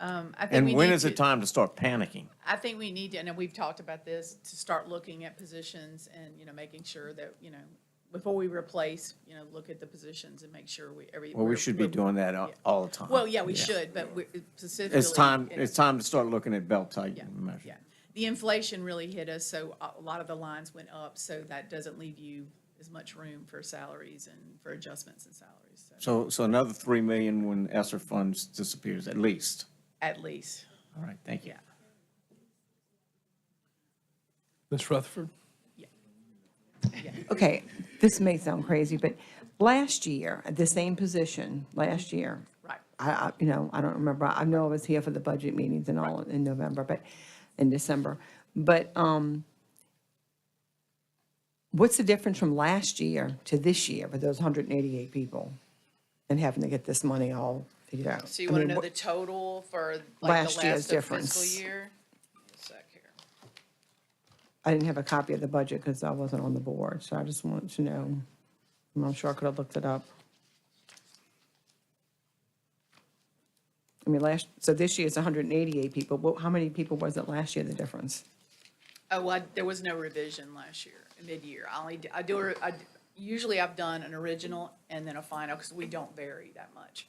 I think And we when need is it to- time to start panicking? I think we need to, and we've talked about this, to start looking at positions and, making sure that, before we replace, look at the positions and make sure Well, we should be doing that all the time. Well, yeah, we should, but we specifically. It's time to start looking at belt-tightening measures. Yeah. The inflation really hit us, so a lot of the lines went up, so that doesn't leave you as much room for salaries and for adjustments in salaries, So another 3 million when ESSER funds disappears, at least. at least. All right, thank you. Yeah. Ms. Rutherford? Okay, this may sound crazy, but last year, at the same position, last year. Right. I don't remember, I know I was here for the budget meetings and all in November, but, in December. But, what's the difference from last year to this year with those 188 people? And having to get this money all figured out? So you I want to mean, know the total for like Last the year's last of difference. fiscal year? A sec here. I didn't have a copy of the budget because I wasn't on the board, so I just wanted to know. I'm sure I could have looked it up. I mean, so this year it's 188 people. How many people was it last year, the difference? Oh, well, there was no revision last year, mid-year. Usually I've done an original and then a final because we don't vary that much.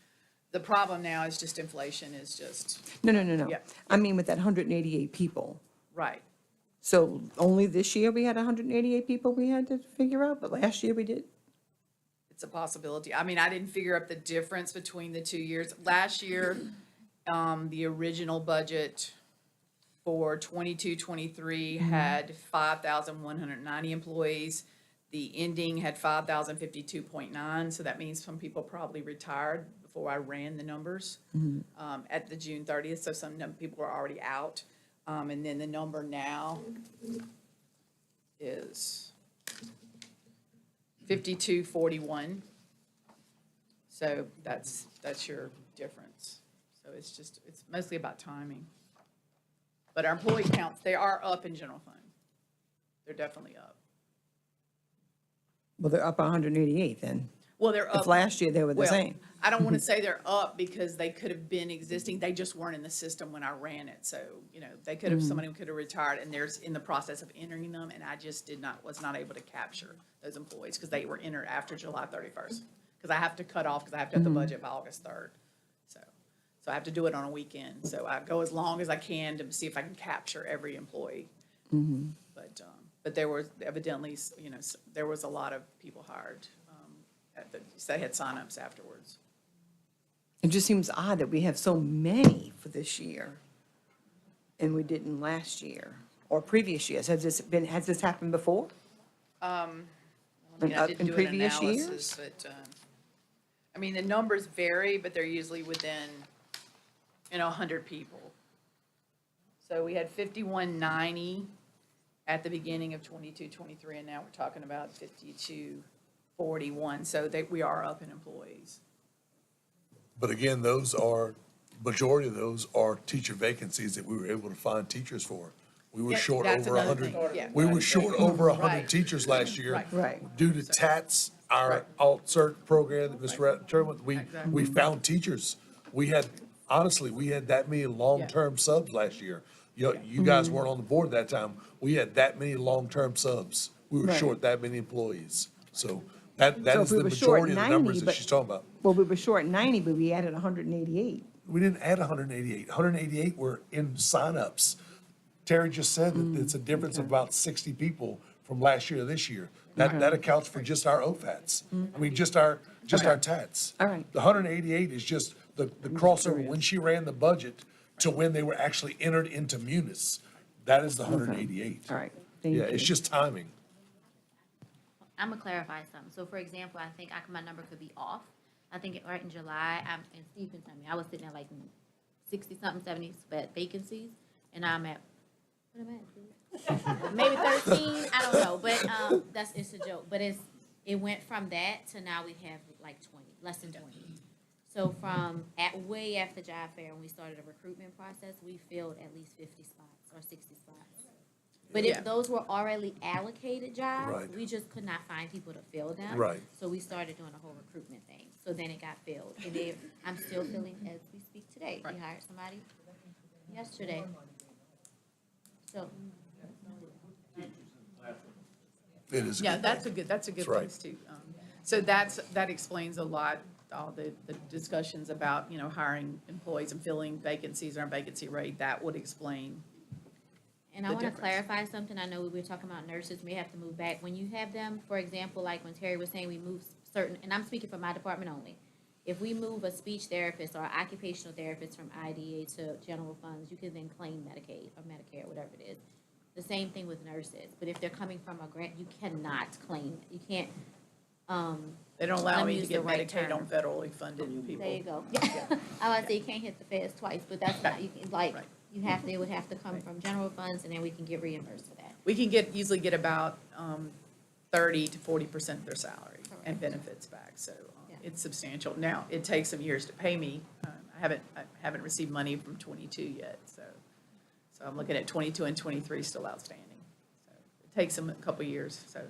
The problem now is just inflation is just, No. Yeah. I mean, with that 188 people. right. So only this year we had 188 people we had to figure out, but last year we did? It's a possibility. I mean, I didn't figure up the difference between the 2 years. Last year, the original budget for 22-23 had 5,190 employees. The ending had 5,052.9, so that means some people probably retired before I ran the numbers at the June 30th, so some people were already out. And then the number now is 5241. So that's your difference. So it's mostly about timing. But our employee counts, they are up in general fund. They're definitely up. Well, they're up 188 then. Well, they're up. If last year they were the Well, same. I don't want to say they're up because they could have been existing. They just weren't in the system when I ran it. So, they could have, somebody could have retired and there's in the process of entering them. And I just was not able to capture those employees because they were entered after July 31st. Because I have to cut off, because I have to have the budget by August 3rd. So I have to do it on a weekend. So I go as long as I can to see if I can capture every employee. But there was evidently, there was a lot of people hired. They had signups afterwards. It just seems odd that we have so many for this year. and we didn't last year or previous years? Has this happened before? I mean, I didn't In do an previous years? analysis, but, I mean, the numbers vary, but they're usually within, 100 people. So we had 5190 at the beginning of 22-23, and now we're talking about 5241. So we are up in employees. But again, majority of those are teacher vacancies that we were able to find teachers for. We were Yeah, short that's over another 100. thing, yeah. We were short over 100 Right. teachers last year. Right. Due to TATS, our alt-cert program that Mr. Turman, we Exactly. found teachers. Honestly, we had that many long-term subs last year. You guys weren't on the board that time. We had that many long-term subs. We were Right. short that many employees. So that So is if we the were short majority of the 90, numbers that but- she's talking about. Well, we were short 90, but we added 188. We didn't add 188. 188 were in signups. Terry just said that it's a difference of about 60 people from last year to this year. That accounts for just our OFATs. I mean, just our TATs. All right. The 188 is just the crossover, when she ran the budget to when they were actually entered into Munis. That is the 188. All right, thank you. Yeah, it's just timing. I'm gonna clarify something. So for example, I think my number could be off. I think right in July, and Steve can tell me, I was sitting at like 60-something, 70 vacancies, and I'm at, what am I at? Maybe 13, I don't know, but it's a joke. But it went from that to now we have like 20, less than 20. So way after job fair, when we started a recruitment process, we filled at least 50 spots or 60 spots. But Yeah. if those were already allocated jobs, Right. we just could not find people to fill them. Right. So we started doing a whole recruitment thing. So then it got filled. And I'm still filling as we speak today. We hired somebody yesterday. So, It is. Yeah, that's a good That's right. place too. So that explains a lot, all the discussions about, hiring employees and filling vacancies or a vacancy rate. That would explain. and I The want to difference. clarify something. I know we were talking about nurses may have to move back. When you have them, for example, like when Terry was saying we move certain, and I'm speaking for my department only. If we move a speech therapist or occupational therapist from IDA to general funds, you can then claim Medicaid or Medicare, whatever it is. The same thing with nurses. But if they're coming from a grant, you cannot claim, you can't, They don't allow let me to use get the right Medicaid on term. federally funded people. There you go. I would say you can't hit the feds twice, but that's not, you can, like, they would have to come from general funds and then we can get reimbursed for that. We can usually get about 30 to 40% of their salary and benefits back, so it's substantial. Now, it takes some years to pay me. I haven't received money from 22 yet, so I'm looking at 22 and 23 still outstanding. So it takes them a couple years, so.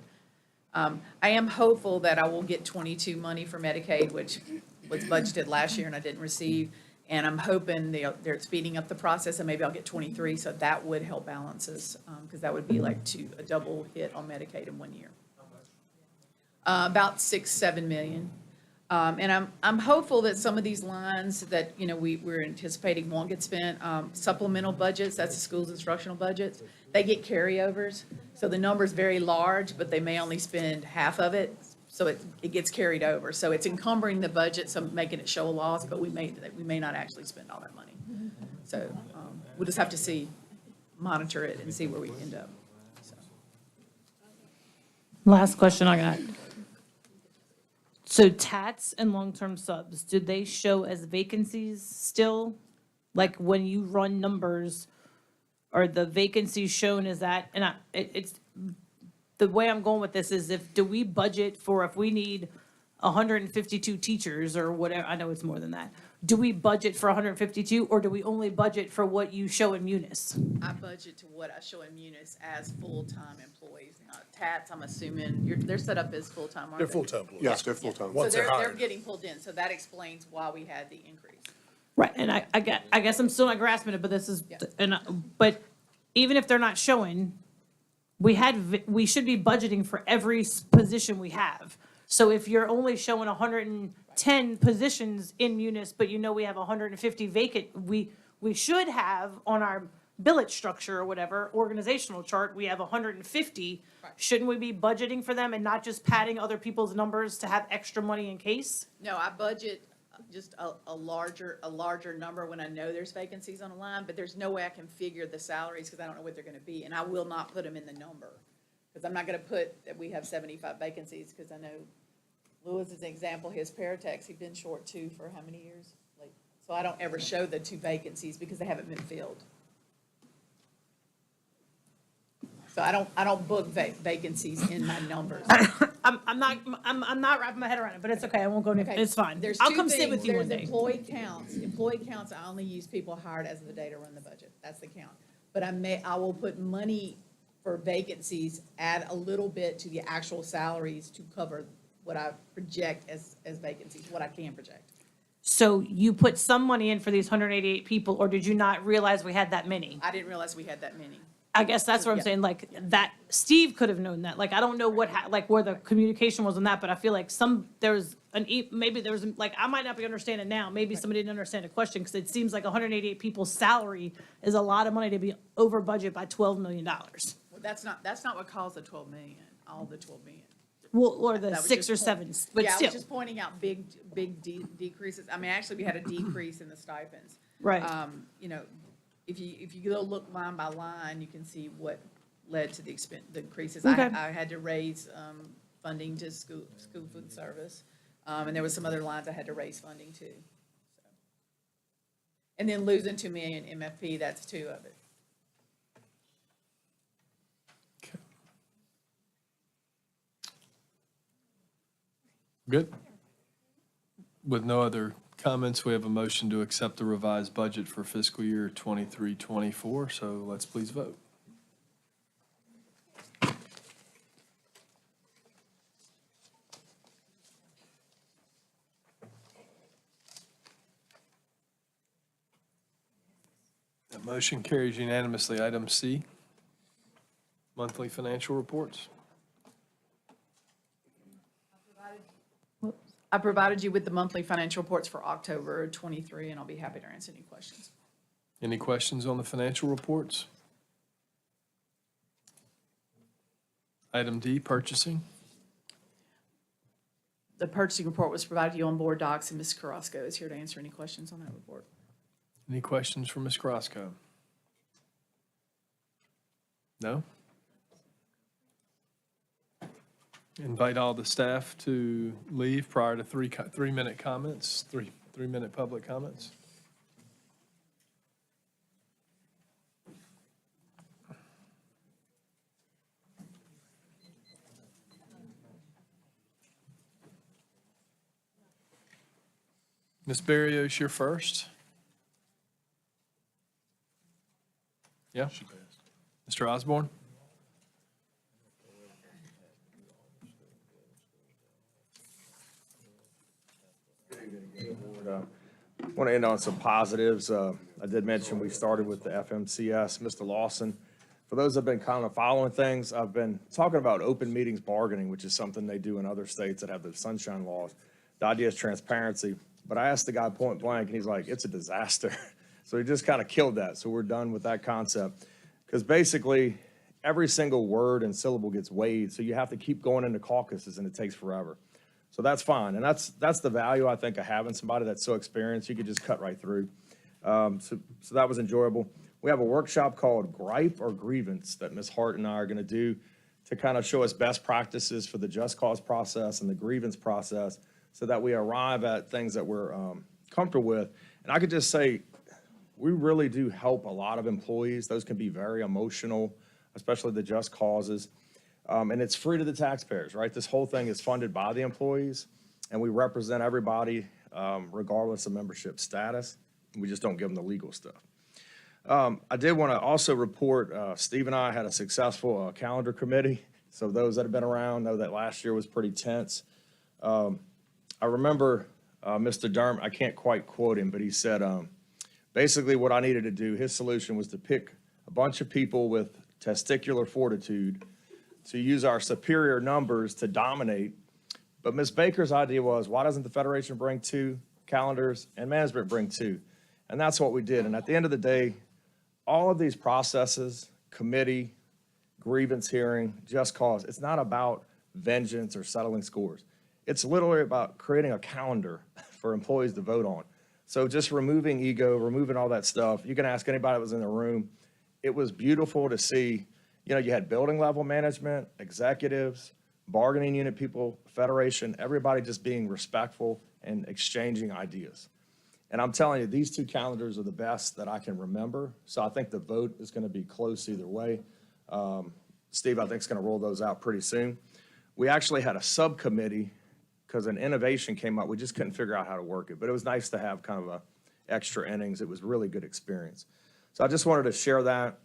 I am hopeful that I will get 22 money for Medicaid, which was budgeted last year and I didn't receive. And I'm hoping they're speeding up the process and maybe I'll get 23, so that would help balance us, because that would be like a double hit on Medicaid in 1 year. About 6-7 million. And I'm hopeful that some of these lines that, we're anticipating won't get spent. Supplemental budgets, that's the school's instructional budgets, they get carryovers. So the number's very large, but they may only spend half of it, so it gets carried over. So it's encumbering the budget, so making it show a loss, but we may not actually spend all that money. So we'll just have to monitor it and see where we end up. Last question I got. So TATs and long-term subs, do they show as vacancies still? Like when you run numbers, are the vacancies shown as that? And it's, the way I'm going with this is do we budget for if we need 152 teachers or whatever, I know it's more than that. Do we budget for 152 or do we only budget for what you show in Munis? I budget to what I show in Munis as full-time employees. Now, TATs, I'm assuming, they're set up as full-time, aren't they? They're full-time employees. Yes, they're full-time. So Once they're they're hired. getting pulled in, so that explains why we had the increase. Right, and I guess I'm still not grasping it, but this is, but even if they're not showing, we should be budgeting for every position we have. So if you're only showing 110 positions in Munis, but we have 150 vacant, we should have on our billet structure or whatever, organizational chart, we have 150. Shouldn't we be budgeting for them and not just padding other people's numbers to have extra money in case? No, I budget just a larger number when I know there's vacancies on the line, but there's no way I can figure the salaries because I don't know what they're gonna be, and I will not put them in the number. Because I'm not gonna put that we have 75 vacancies, because I know Lewis is an example, his paratechs, he's been short two for how many years? Like, so I don't ever show the 2 vacancies because they haven't been filled. So I don't book vacancies in my numbers. I'm not wrapping my head around it, but it's okay. I won't go any, Okay, it's fine. There's I'll two come sit things. with you one There's day. employee counts. Employee counts, I only use people hired as of the day to run the budget. That's the count. But I will put money for vacancies, add a little bit to the actual salaries to cover what I project as vacancies, what I can project. So you put some money in for these 188 people, or did you not realize we had that many? I didn't realize we had that many. I guess that's what I'm Yeah. saying, like, that, Steve could have known that, like, I don't know what, like, where the communication was on that, but I feel like maybe there was, like, I might not be understanding now, maybe somebody didn't understand the question, because it seems like 188 people's salary is a lot of money to be over budget by $12 million. Well, that's not what caused the 12 million, all the 12 million. Well, or the That was 6 just or 7, but Yeah, I still. was just pointing out big decreases. I mean, actually, we had a decrease in the stipends. Right. You know, if you go look line by line, you can see what led to the increases. Okay. I had to raise funding to school food service, and there was some other lines I had to raise funding to. So. And then losing $2 million MFP, that's 2 of it. Good. With no other comments, we have a motion to accept the revised budget for fiscal year 23-24. So let's please vote. That motion carries unanimously. Item C, monthly financial reports. I provided you with the monthly financial reports for October 23, and I'll be happy to answer any questions. Any questions on the financial reports? Item D, purchasing. The purchasing report was provided to you on board docs, and Ms. Carrasco is here to answer any questions on that report. Any questions for Ms. Carrasco? No? Invite all the staff to leave prior to 3-minute comments, 3-minute public comments. Ms. Barrios, you're first. Yeah? Mr. Osborne? I want to end on some positives. I did mention we started with the FMCS. Mr. Lawson, for those that have been kind of following things, I've been talking about open meetings bargaining, which is something they do in other states that have the sunshine laws. The idea is transparency. But I asked the guy point blank, and he's like, it's a disaster. So he just kind of killed that. So we're done with that concept. Because basically, every single word and syllable gets weighed. So you have to keep going into caucuses, and it takes forever. So that's fine. And that's the value, I think, of having somebody that's so experienced. You could just cut right through. So that was enjoyable. We have a workshop called Gripe or Grievance that Ms. Hart and I are going to do to kind of show us best practices for the just cause process and the grievance process so that we arrive at things that we're comfortable with. And I could just say, we really do help a lot of employees. Those can be very emotional, especially the just causes. And it's free to the taxpayers, right? This whole thing is funded by the employees, and we represent everybody regardless of membership status. We just don't give them the legal stuff. I did want to also report, Steve and I had a successful calendar committee. So those that have been around know that last year was pretty tense. I remember Mr. Derm, I can't quite quote him, but he said, basically what I needed to do, his solution was to pick a bunch of people with testicular fortitude to use our superior numbers to dominate. But Ms. Baker's idea was, why doesn't the Federation bring 2 calendars and management bring 2? And that's what we did. And at the end of the day, all of these processes, committee, grievance hearing, just cause, it's not about vengeance or settling scores. It's literally about creating a calendar for employees to vote on. So just removing ego, removing all that stuff, you can ask anybody that was in the room. It was beautiful to see, you know, you had building level management, executives, bargaining unit people, federation, everybody just being respectful and exchanging ideas. And I'm telling you, these two calendars are the best that I can remember. So I think the vote is going to be close either way. Steve, I think, is going to roll those out pretty soon. We actually had a subcommittee because an innovation came up. We just couldn't figure out how to work it. But it was nice to have kind of a extra innings. It was a really good experience. So I just wanted to share that.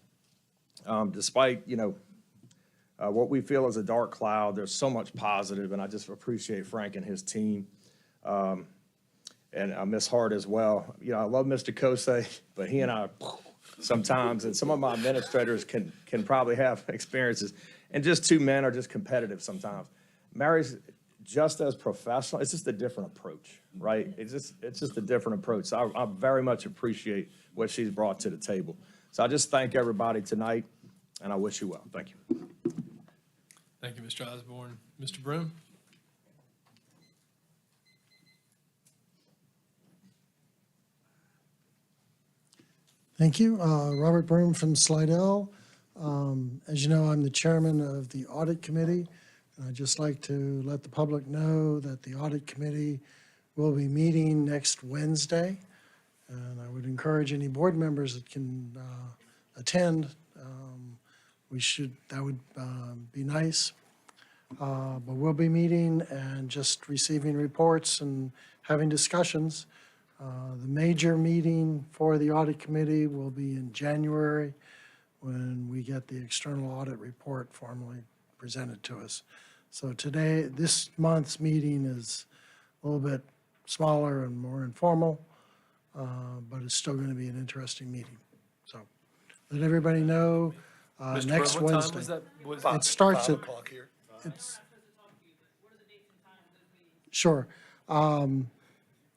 Despite, you know, what we feel is a dark cloud, there's so much positive, and I just appreciate Frank and his team. And I miss Hart as well. You know, I love Mr. Kosei, but he and I sometimes, and some of my administrators can probably have experiences. And just two men are just competitive sometimes. Mary's just as professional. It's just a different approach, right? It's just a different approach. So I very much appreciate what she's brought to the table. So I just thank everybody tonight, and I wish you well. Thank you. Thank you, Mr. Osborne. Mr. Broom? Thank you. Robert Broom from Slidell. As you know, I'm the chairman of the Audit Committee. And I'd just like to let the public know that the Audit Committee will be meeting next Wednesday. And I would encourage any board members that can attend. That would be nice. But we'll be meeting and just receiving reports and having discussions. The major meeting for the Audit Committee will be in January when we get the external audit report formally presented to us. So today, this month's meeting is a little bit smaller and more informal, but it's still going to be an interesting meeting. So let everybody know Mr. next Broom, what Wednesday. time was that? Was It starts at, 5 o'clock here. it's, sure. Darn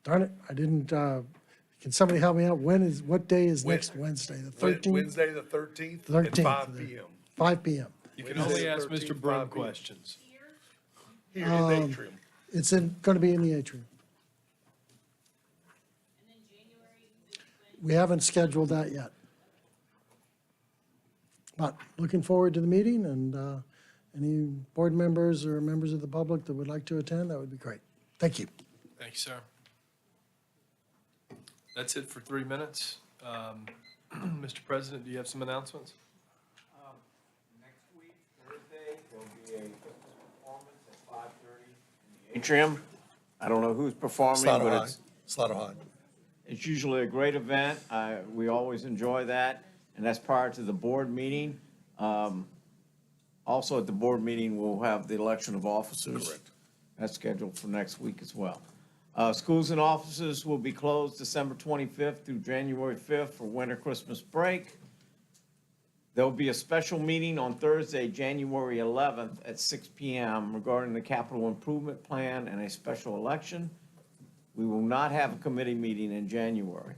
it, I didn't, can somebody help me out? What day is next Wednesday? The 13th? Wednesday, the 13th, at 13th. 5 p.m. 5 p.m. You can only ask Wednesday, Mr. Broom 5 p.m. questions. Here in the atrium. It's going to be in the atrium. We haven't scheduled that yet. But looking forward to the meeting, and any board members or members of the public that would like to attend, that would be great. Thank you. Thank you, sir. That's it for 3 minutes. Mr. President, do you have some announcements? Next week, Thursday, there'll be a Christmas performance at 5:30 in the atrium. I don't know who's performing, Slaughter but High. Slaughter High. it's usually a great event. We always enjoy that, and that's prior to the board meeting. Also at the board meeting, we'll have the election of officers. Correct. That's scheduled for next week as well. Schools and offices will be closed December 25th through January 5th for winter Christmas break. There'll be a special meeting on Thursday, January 11th at 6 p.m. regarding the capital improvement plan and a special election. We will not have a committee meeting in January.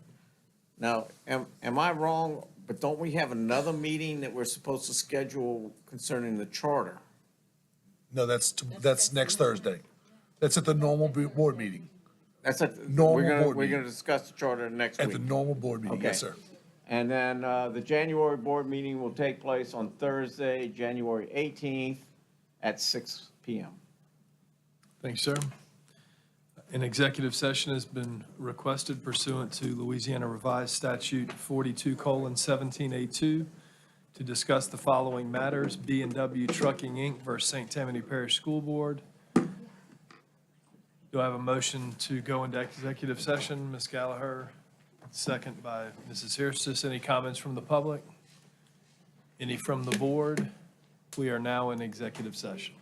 Now, am I wrong, but don't we have another meeting that we're supposed to schedule concerning the charter? No, that's next Thursday. That's at the normal board meeting. That's at, Normal board we're meeting. gonna discuss the charter next At week. the normal board meeting, yes, Okay. sir. And then the January board meeting will take place on Thursday, January 18th at 6 p.m. Thanks, sir. An executive session has been requested pursuant to Louisiana Revised Statute 42:17A2 to discuss the following matters: B&W Trucking, Inc. versus St. Tammany Parish School Board. Do I have a motion to go into executive session? Ms. Gallagher, second by Mrs. Hierstis. Any comments from the public? Any from the board? We are now in executive session.